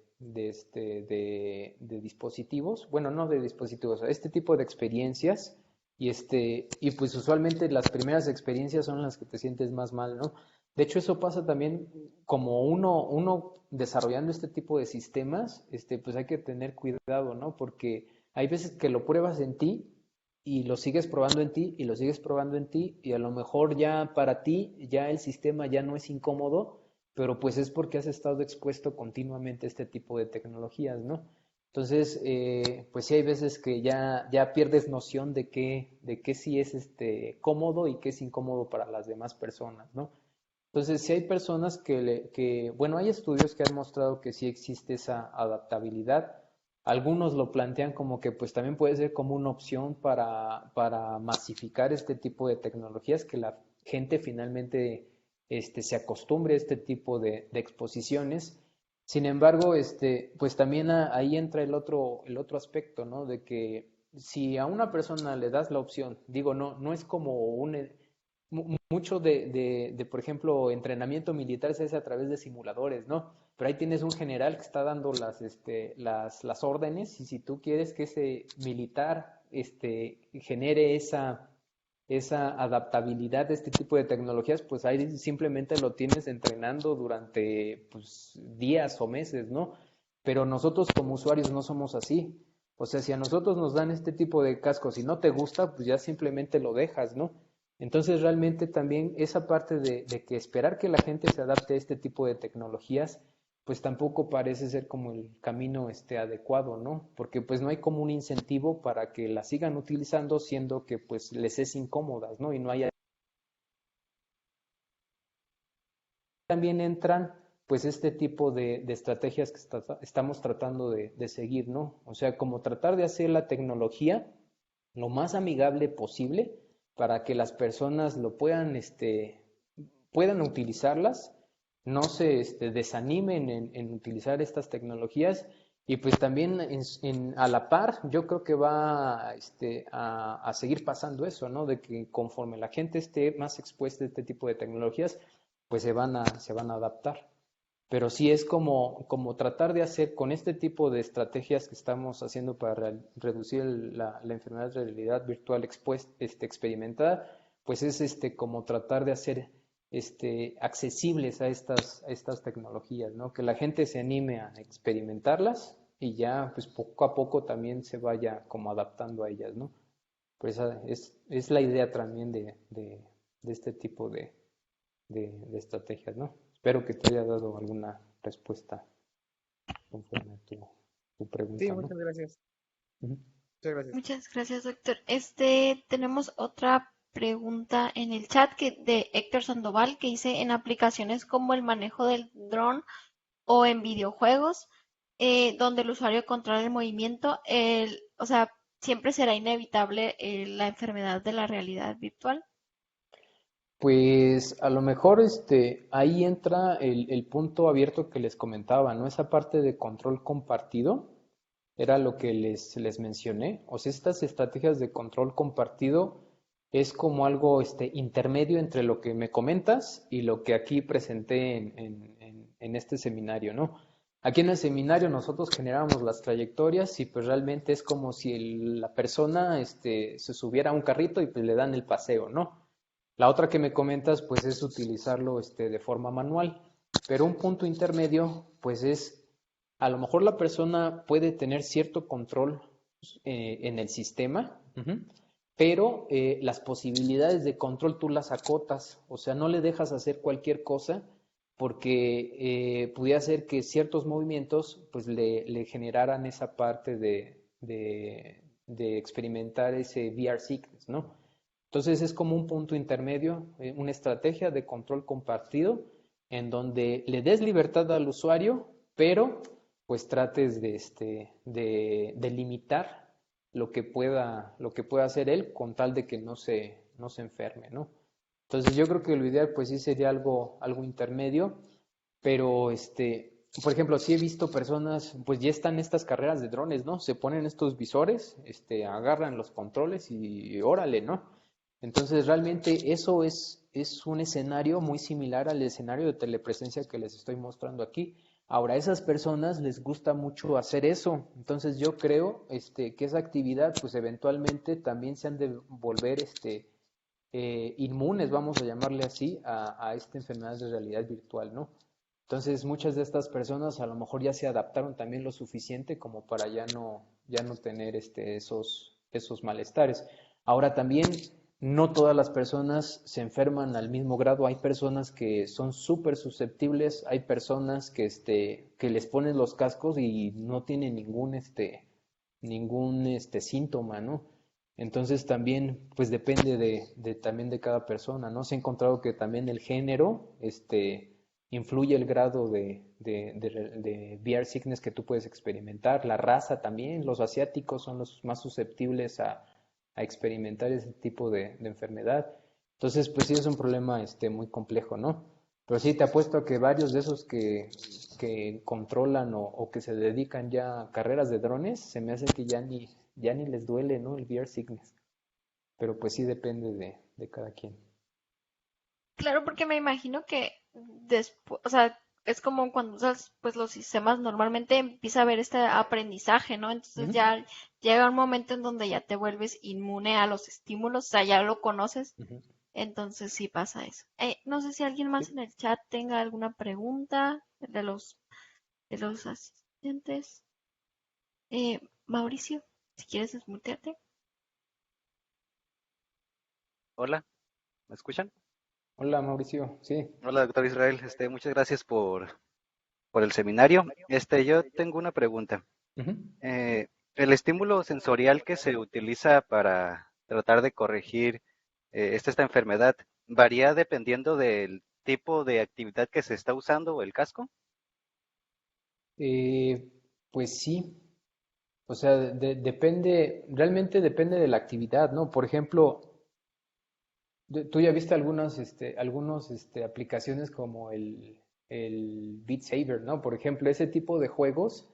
dispositivos, bueno, no de dispositivos, a este tipo de experiencias, y pues usualmente las primeras experiencias son las que te sientes más mal, ¿no? De hecho, eso pasa también como uno desarrollando este tipo de sistemas, pues hay que tener cuidado, ¿no? Porque hay veces que lo pruebas en ti y lo sigues probando en ti y lo sigues probando en ti y a lo mejor ya para ti ya el sistema ya no es incómodo, pero pues es porque has estado expuesto continuamente a este tipo de tecnologías, ¿no? Entonces, pues sí hay veces que ya pierdes noción de qué sí es cómodo y qué es incómodo para las demás personas, ¿no? Entonces, sí hay personas bueno, hay estudios que han mostrado que sí existe esa adaptabilidad. Algunos lo plantean como que pues también puede ser como una opción para masificar este tipo de tecnologías, que la gente finalmente se acostumbre a este tipo de exposiciones. Sin embargo, pues también ahí entra el otro aspecto, ¿no? De que si a una persona le das la opción, digo, no es como mucho por ejemplo, entrenamiento militar se hace a través de simuladores, ¿no? Pero ahí tienes un general que está dando las órdenes y si tú quieres que ese militar genere esa adaptabilidad de este tipo de tecnologías, pues ahí simplemente lo tienes entrenando durante pues, días o meses, ¿no? Pero nosotros como usuarios no somos así. O sea, si a nosotros nos dan este tipo de cascos y no te gusta, pues ya simplemente lo dejas, ¿no? Entonces realmente también esa parte de que esperar que la gente se adapte a este tipo de tecnologías pues tampoco parece ser como el camino adecuado, ¿no? Porque pues no hay como un incentivo para que las sigan utilizando, siendo que pues les es incómodas, ¿no? Y no hay. También entran pues este tipo de estrategias que estamos tratando de seguir, ¿no? O sea, como tratar de hacer la tecnología lo más amigable posible para que las personas lo puedan utilizarlas, no se desanimen en utilizar estas tecnologías y pues también a la par yo creo que va a seguir pasando eso, ¿no? De que conforme la gente esté más expuesta a este tipo de tecnologías, pues se van a adaptar. Pero sí es como tratar de hacer con este tipo de estrategias que estamos haciendo para reducir la enfermedad de realidad virtual experimentada, pues es como tratar de hacer accesibles a estas tecnologías, ¿no? Que la gente se anime a experimentarlas y ya pues poco a poco también se vaya como adaptando a ellas, ¿no? Pues esa es la idea también de este tipo de estrategias, ¿no? Espero que te haya dado alguna respuesta conforme a tu Sí, pregunta, ¿no? muchas gracias. Ujú. Muchas gracias. Muchas gracias, doctor. Tenemos otra pregunta en el chat de Héctor Sandoval que dice, en aplicaciones como el manejo del dron o en videojuegos, donde el usuario controla el movimiento, o sea, siempre será inevitable la enfermedad de la realidad virtual. Pues a lo mejor ahí entra el punto abierto que les comentaba, ¿no? Esa parte de control compartido era lo que les mencioné. O sea, estas estrategias de control compartido es como algo intermedio entre lo que me comentas y lo que aquí presenté en este seminario, ¿no? Aquí en el seminario nosotros generamos las trayectorias y pues realmente es como si la persona se subiera a un carrito y pues le dan el paseo, ¿no? La otra que me comentas, pues es utilizarlo de forma manual, pero un punto intermedio, pues es, a lo mejor la persona puede tener cierto control en el sistema, pero las posibilidades de control tú las acotas, o sea, no le dejas hacer cualquier cosa porque pudiera ser que ciertos movimientos pues le generaran esa parte de experimentar ese VR sickness, ¿no? Entonces es como un punto intermedio, una estrategia de control compartido en donde le des libertad al usuario, pero pues trates de limitar lo que pueda hacer él con tal de que no se enferme, ¿no? Entonces yo creo que lo ideal pues sí sería algo intermedio, pero por ejemplo, sí he visto personas, pues ya están estas carreras de drones, ¿no? Se ponen estos visores, agarran los controles y órale, ¿no? Entonces realmente eso es un escenario muy similar al escenario de telepresencia que les estoy mostrando aquí. Ahora, a esas personas les gusta mucho hacer eso, entonces yo creo que esa actividad pues eventualmente también se han de volver inmunes, vamos a llamarle así, a esta enfermedad de realidad virtual, ¿no? Entonces muchas de estas personas a lo mejor ya se adaptaron también lo suficiente como para ya no tener esos malestares. Ahora también no todas las personas se enferman al mismo grado. Hay personas que son súper susceptibles, hay personas que les ponen los cascos y no tienen ningún síntoma, ¿no? Entonces también, pues depende también de cada persona, ¿no? Se ha encontrado que también el género, influye el grado de VR sickness que tú puedes experimentar, la raza también, los asiáticos son los más susceptibles a experimentar ese tipo de enfermedad. Entonces, pues sí es un problema muy complejo, ¿no? Pero sí te apuesto a que varios de esos que controlan o que se dedican ya a carreras de drones, se me hace que ya ni les duele, ¿no? El VR sickness. Pero pues sí depende de cada quien. Claro, porque me imagino que después, o sea, es como cuando usas pues los sistemas normalmente empieza a haber este aprendizaje, ¿no? Entonces Ujú, ya llega un momento en donde ya te vuelves inmune a los estímulos, o sea, ya lo conoces, ujú. entonces sí pasa eso. No sé si alguien más Sí. en el chat tenga alguna pregunta de los asistentes. Mauricio, si quieres desmutearte. Hola, ¿me escuchan? Hola Mauricio, sí. Hola, doctor Israel. Muchas gracias por el seminario. Yo tengo una pregunta. Ujú. El estímulo sensorial que se utiliza para tratar de corregir esta enfermedad varía dependiendo del tipo de actividad que se está usando o el casco. Eh, pues sí, o sea, depende, realmente depende de la actividad, ¿no? Por ejemplo, tú ya viste algunos aplicaciones como el Beat Saber, ¿no? Por ejemplo, ese tipo de juegos,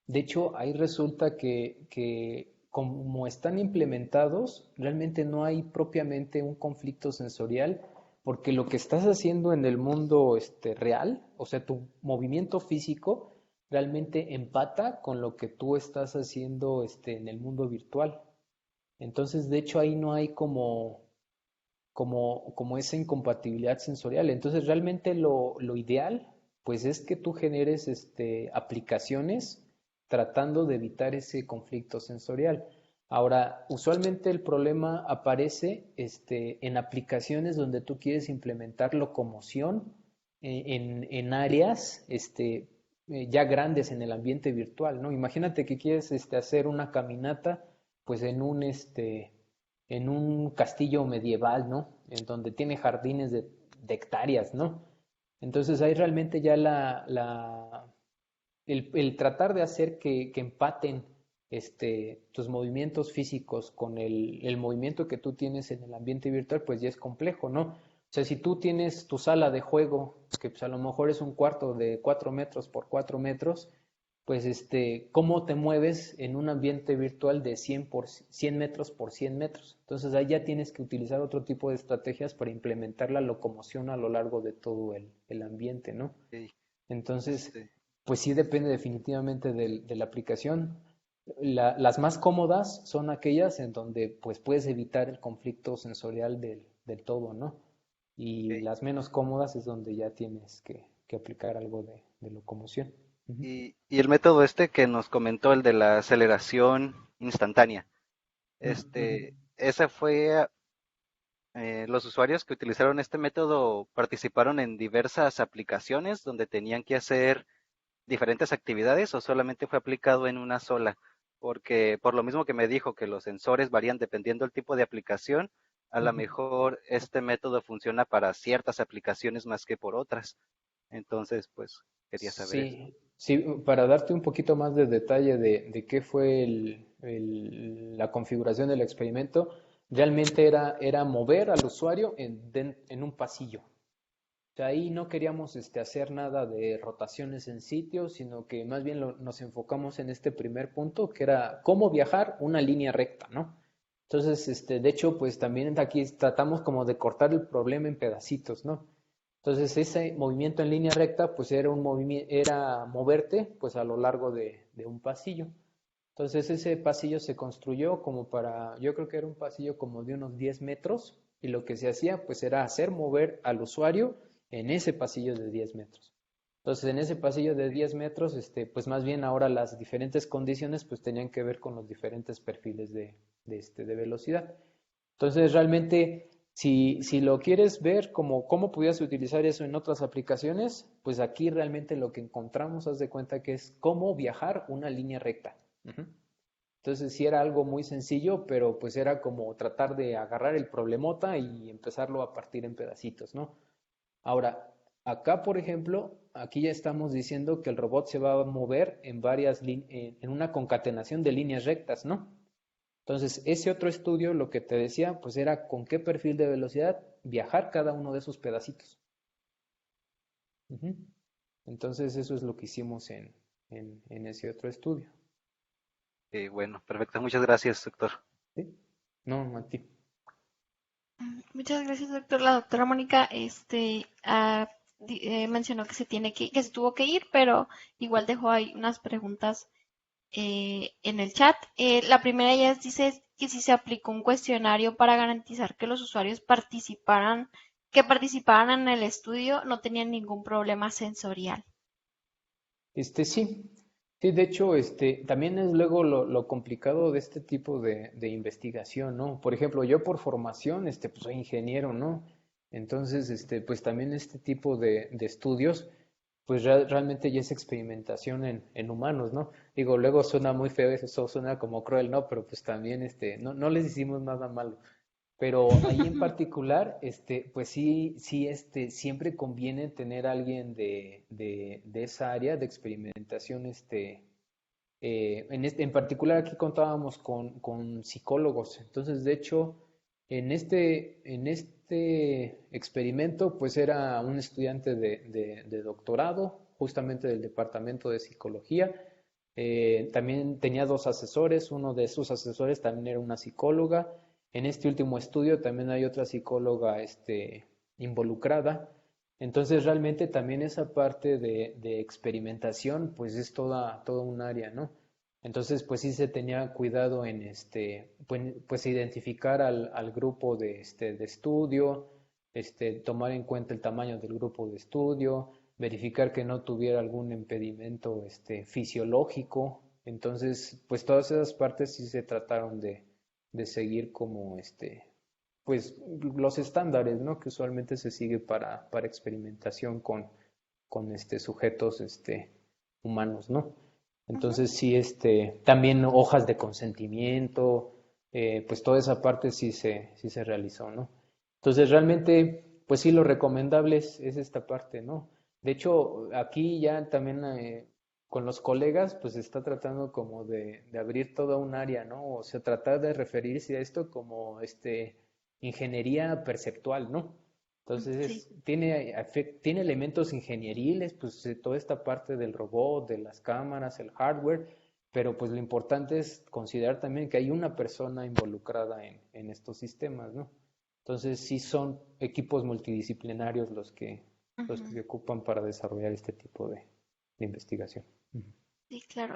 de hecho, ahí resulta que como están implementados, realmente no hay propiamente un conflicto sensorial, porque lo que estás haciendo en el mundo real, o sea, tu movimiento físico, realmente empata con lo que tú estás haciendo en el mundo virtual. Entonces, de hecho, ahí no hay como esa incompatibilidad sensorial. Entonces, realmente lo ideal, pues es que tú generes aplicaciones tratando de evitar ese conflicto sensorial. Ahora, usualmente el problema aparece en aplicaciones donde tú quieres implementar locomoción en áreas ya grandes en el ambiente virtual, ¿no? Imagínate que quieres hacer una caminata pues en un castillo medieval, ¿no? En donde tiene jardines de hectáreas, ¿no? Entonces ahí realmente ya el tratar de hacer que empaten tus movimientos físicos con el movimiento que tú tienes en el ambiente virtual, pues ya es complejo, ¿no? O sea, si tú tienes tu sala de juego, que pues a lo mejor es un cuarto de 4 metros por 4 metros, pues cómo te mueves en un ambiente virtual de 100 metros por 100 metros. Entonces ahí ya tienes que utilizar otro tipo de estrategias para implementar la locomoción a lo largo de todo el ambiente, ¿no? Ok, Entonces, este, pues sí depende definitivamente de la aplicación. Las más cómodas son aquellas en donde pues puedes evitar el conflicto sensorial del todo, ¿no? Y ok. las menos cómodas es donde ya tienes que aplicar algo de locomoción. Ujú, Y el método que nos comentó, el de la aceleración instantánea, ujú, ujú. ese fue, los usuarios que utilizaron este método participaron en diversas aplicaciones donde tenían que hacer diferentes actividades o solamente fue aplicado en una sola, porque por lo mismo que me dijo que los sensores varían dependiendo del tipo de aplicación, a lo Ujú. mejor este método funciona para ciertas aplicaciones más que por otras. Entonces, pues quería saber eso. Sí, sí, para darte un poquito más de detalle de qué fue la configuración del experimento, realmente era mover al usuario en un pasillo. O sea, ahí no queríamos hacer nada de rotaciones en sitio, sino que más bien nos enfocamos en este primer punto, que era cómo viajar una línea recta, ¿no? Entonces, de hecho, pues también aquí tratamos como de cortar el problema en pedacitos, ¿no? Entonces, ese movimiento en línea recta, pues era un movimiento, era moverte, pues a lo largo de un pasillo. Entonces, ese pasillo se construyó como para, yo creo que era un pasillo como de unos 10 metros, y lo que se hacía, pues era hacer mover al usuario en ese pasillo de 10 metros. Entonces, en ese pasillo de 10 metros, pues más bien ahora las diferentes condiciones, pues tenían que ver con los diferentes perfiles de velocidad. Entonces, realmente, si lo quieres ver como cómo pudieras utilizar eso en otras aplicaciones, pues aquí realmente lo que encontramos, haz de cuenta que es cómo viajar una línea recta. Ujú. Entonces, sí era algo muy sencillo, pero pues era como tratar de agarrar el problemota y empezarlo a partir en pedacitos, ¿no? Ahora, acá, por ejemplo, aquí ya estamos diciendo que el robot se va a mover en una concatenación de líneas rectas, ¿no? Entonces, ese otro estudio, lo que te decía, pues era con qué perfil de velocidad viajar cada uno de esos pedacitos. Ujú. Entonces, eso es lo que hicimos en ese otro estudio. Bueno, perfecto. Muchas gracias, doctor. ¿Sí? No, a ti. Muchas gracias, doctor. La doctora Mónica, mencionó que que se tuvo que ir, pero igual dejó ahí unas preguntas en el chat. La primera ella dice que si se aplicó un cuestionario para garantizar que los usuarios que participaran en el estudio no tenían ningún problema sensorial. Sí, sí, de hecho, también es luego lo complicado de este tipo de investigación, ¿no? Por ejemplo, yo por formación, pues soy ingeniero, ¿no? Entonces, pues también este tipo de estudios, pues realmente ya es experimentación en humanos, ¿no? Digo, luego suena muy feo, eso suena como cruel, ¿no? Pero pues también, no les hicimos nada malo. Pero ahí en particular, pues sí, sí, siempre conviene tener a alguien de esa área de experimentación, en particular aquí contábamos con psicólogos. Entonces, de hecho, en este experimento, pues era un estudiante de doctorado, justamente del departamento de psicología. También tenía dos asesores, uno de esos asesores también era una psicóloga. En este último estudio también hay otra psicóloga, involucrada. Entonces realmente también esa parte de experimentación, pues es toda un área, ¿no? Entonces, pues sí se tenía cuidado en pues identificar al grupo de estudio, tomar en cuenta el tamaño del grupo de estudio, verificar que no tuviera algún impedimento, fisiológico. Entonces, pues todas esas partes sí se trataron de seguir como, pues los estándares, ¿no? Que usualmente se sigue para experimentación con sujetos, humanos, ¿no? Ujú. Entonces sí, también hojas de consentimiento, pues toda esa parte sí se realizó, ¿no? Entonces realmente, pues sí, lo recomendable es esta parte, ¿no? De hecho, aquí ya también con los colegas, pues se está tratando como de abrir toda un área, ¿no? O sea, tratar de referirse a esto como ingeniería perceptual, ¿no? Entonces Sí, tiene elementos ingenieriles, pues toda esta parte del robot, de las cámaras, el hardware, pero pues lo importante es considerar también que hay una persona involucrada en estos sistemas, ¿no? Entonces sí son equipos multidisciplinarios los que ujú. se ocupan para desarrollar este tipo de investigación. Ujú. Sí, claro.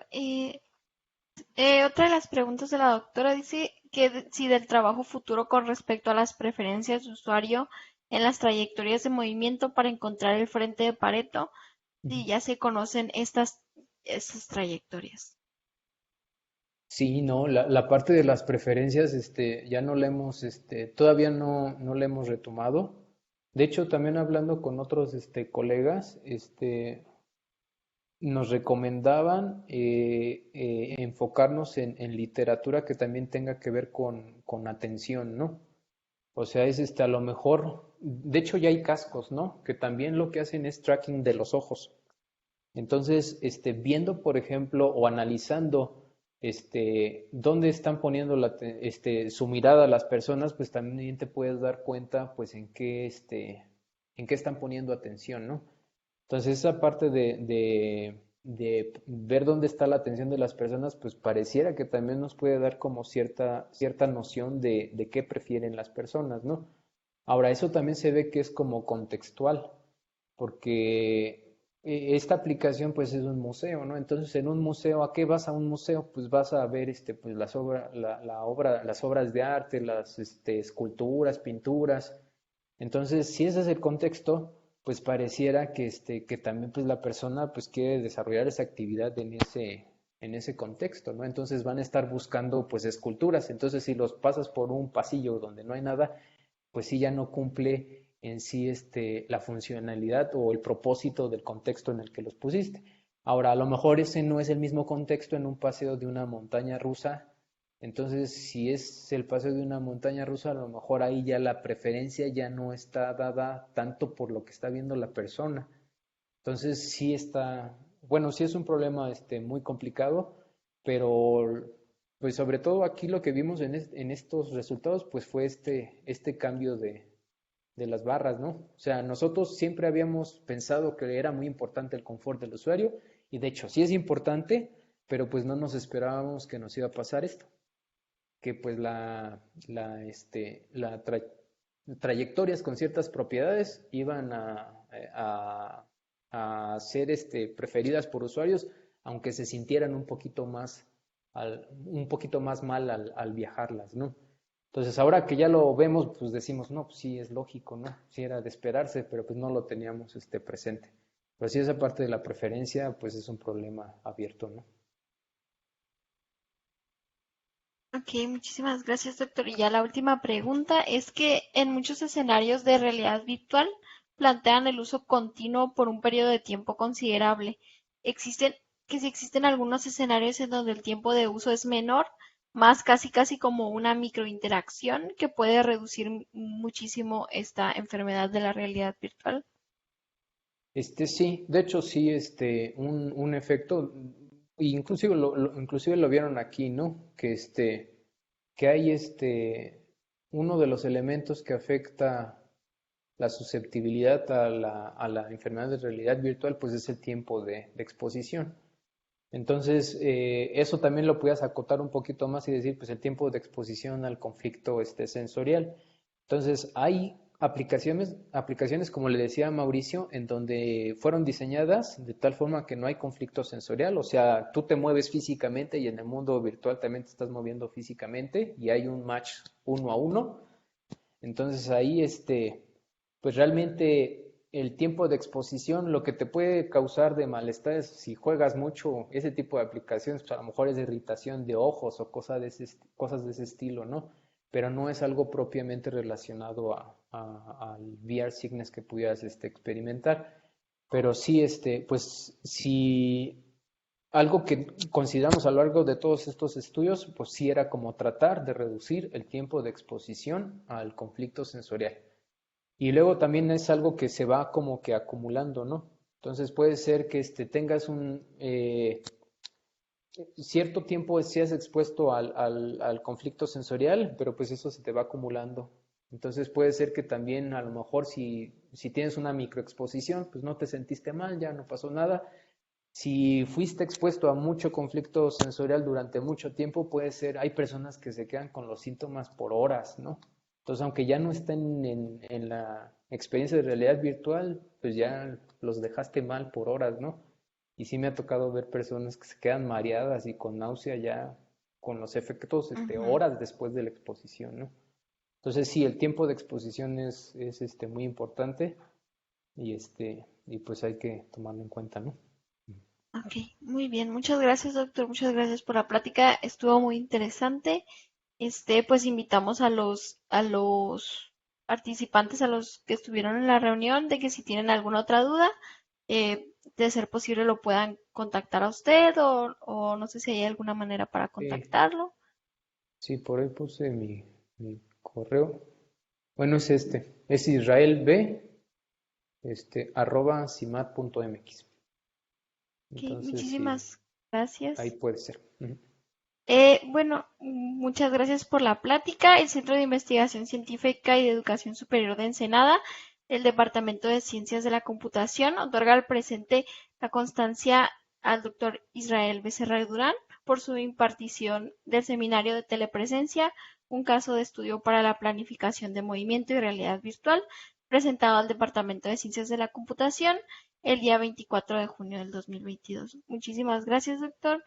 Otra de las preguntas de la doctora dice que si del trabajo futuro con respecto a las preferencias de usuario en las trayectorias de movimiento para encontrar el frente de Pareto, Ujú. si ya se conocen estas trayectorias. Sí, no, la parte de las preferencias, ya no la hemos, todavía no la hemos retomado. De hecho, también hablando con otros, colegas, nos recomendaban enfocarnos en literatura que también tenga que ver con atención, ¿no? O sea, es a lo mejor, de hecho ya hay cascos, ¿no? Que también lo que hacen es tracking de los ojos. Entonces, viendo, por ejemplo, o analizando, dónde están poniendo su mirada las personas, pues también te puedes dar cuenta, pues, en qué están poniendo atención, ¿no? Entonces, esa parte de ver dónde está la atención de las personas, pues pareciera que también nos puede dar como cierta noción de qué prefieren las personas, ¿no? Ahora, eso también se ve que es como contextual, porque esta aplicación pues es un museo, ¿no? Entonces, en un museo, ¿a qué vas a un museo? Pues vas a ver pues las obras de arte, las esculturas, pinturas. Entonces, si ese es el contexto, pues pareciera que también pues la persona pues quiere desarrollar esa actividad en ese contexto, ¿no? Entonces van a estar buscando pues esculturas. Entonces, si los pasas por un pasillo donde no hay nada, pues sí ya no cumple en sí la funcionalidad o el propósito del contexto en el que los pusiste. Ahora, a lo mejor ese no es el mismo contexto en un paseo de una montaña rusa. Entonces, si es el paseo de una montaña rusa, a lo mejor ahí ya la preferencia ya no está dada tanto por lo que está viendo la persona. Entonces, sí está, bueno, sí es un problema muy complicado, pero pues sobre todo aquí lo que vimos en estos resultados, pues fue este cambio de las barras, ¿no? O sea, nosotros siempre habíamos pensado que era muy importante el confort del usuario y de hecho sí es importante, pero pues no nos esperábamos que nos iba a pasar esto, que pues trayectorias con ciertas propiedades iban a ser preferidas por usuarios, aunque se sintieran un poquito más mal al viajarlas, ¿no? Entonces, ahora que ya lo vemos, pues decimos, no, pues sí, es lógico, ¿no? Sí era de esperarse, pero pues no lo teníamos presente. Pero sí, esa parte de la preferencia, pues es un problema abierto, ¿no? Ok, muchísimas gracias, doctor. Y ya la última pregunta es que en muchos escenarios de realidad virtual, plantean el uso continuo por un periodo de tiempo considerable. Si existen algunos escenarios en donde el tiempo de uso es menor, más casi como una microinteracción que puede reducir muchísimo esta enfermedad de la realidad virtual. Sí, de hecho sí, un efecto, inclusive lo vieron aquí, ¿no? Que hay uno de los elementos que afecta la susceptibilidad a la enfermedad de realidad virtual, pues es el tiempo de exposición. Entonces, eso también lo puedes acotar un poquito más y decir, pues el tiempo de exposición al conflicto sensorial. Entonces, hay aplicaciones, como le decía Mauricio, en donde fueron diseñadas de tal forma que no hay conflicto sensorial, o sea, tú te mueves físicamente y en el mundo virtual también te estás moviendo físicamente y hay un match uno a uno. Entonces ahí, pues realmente el tiempo de exposición, lo que te puede causar de malestar es si juegas mucho ese tipo de aplicaciones, pues a lo mejor es de irritación de ojos o cosas de ese estilo, ¿no? Pero no es algo propiamente relacionado al VR Sickness que pudieras experimentar. Pero sí, pues si algo que consideramos a lo largo de todos estos estudios, pues sí era como tratar de reducir el tiempo de exposición al conflicto sensorial. Y luego también es algo que se va como que acumulando, ¿no? Entonces puede ser que tengas un cierto tiempo seas expuesto al conflicto sensorial, pero pues eso se te va acumulando. Entonces puede ser que también a lo mejor si tienes una microexposición, pues no te sentiste mal, ya no pasó nada. Si fuiste expuesto a mucho conflicto sensorial durante mucho tiempo, puede ser, hay personas que se quedan con los síntomas por horas, ¿no? Entonces, aunque ya no estén en la experiencia de realidad virtual, pues ya los dejaste mal por horas, ¿no? Y sí me ha tocado ver personas que se quedan mareadas y con náusea ya con los efectos Ujú. horas después de la exposición, ¿no? Entonces, sí, el tiempo de exposición es muy importante y pues hay que tomarlo en cuenta, ¿no? Ok, muy bien. Muchas gracias, doctor. Muchas gracias por la plática. Estuvo muy interesante. Pues invitamos a los participantes, a los que estuvieron en la reunión, de que si tienen alguna otra duda, de ser posible lo puedan contactar a usted o no sé si hay alguna manera para Sí, contactarlo. sí, por ahí puse mi correo. Bueno, es israelb, @cimat.mx. Ok, Entonces, sí, muchísimas ahí gracias. puede ser. Ujú. Bueno, muchas gracias por la plática. El Centro de Investigación Científica y de Educación Superior de Ensenada, el Departamento de Ciencias de la Computación, otorga al presente la constancia al doctor Israel Becerra Durán por su impartición del seminario de telepresencia, un caso de estudio para la planificación de movimiento y realidad virtual, presentado al Departamento de Ciencias de la Computación el día 24 de junio del 2022. Muchísimas gracias, doctor.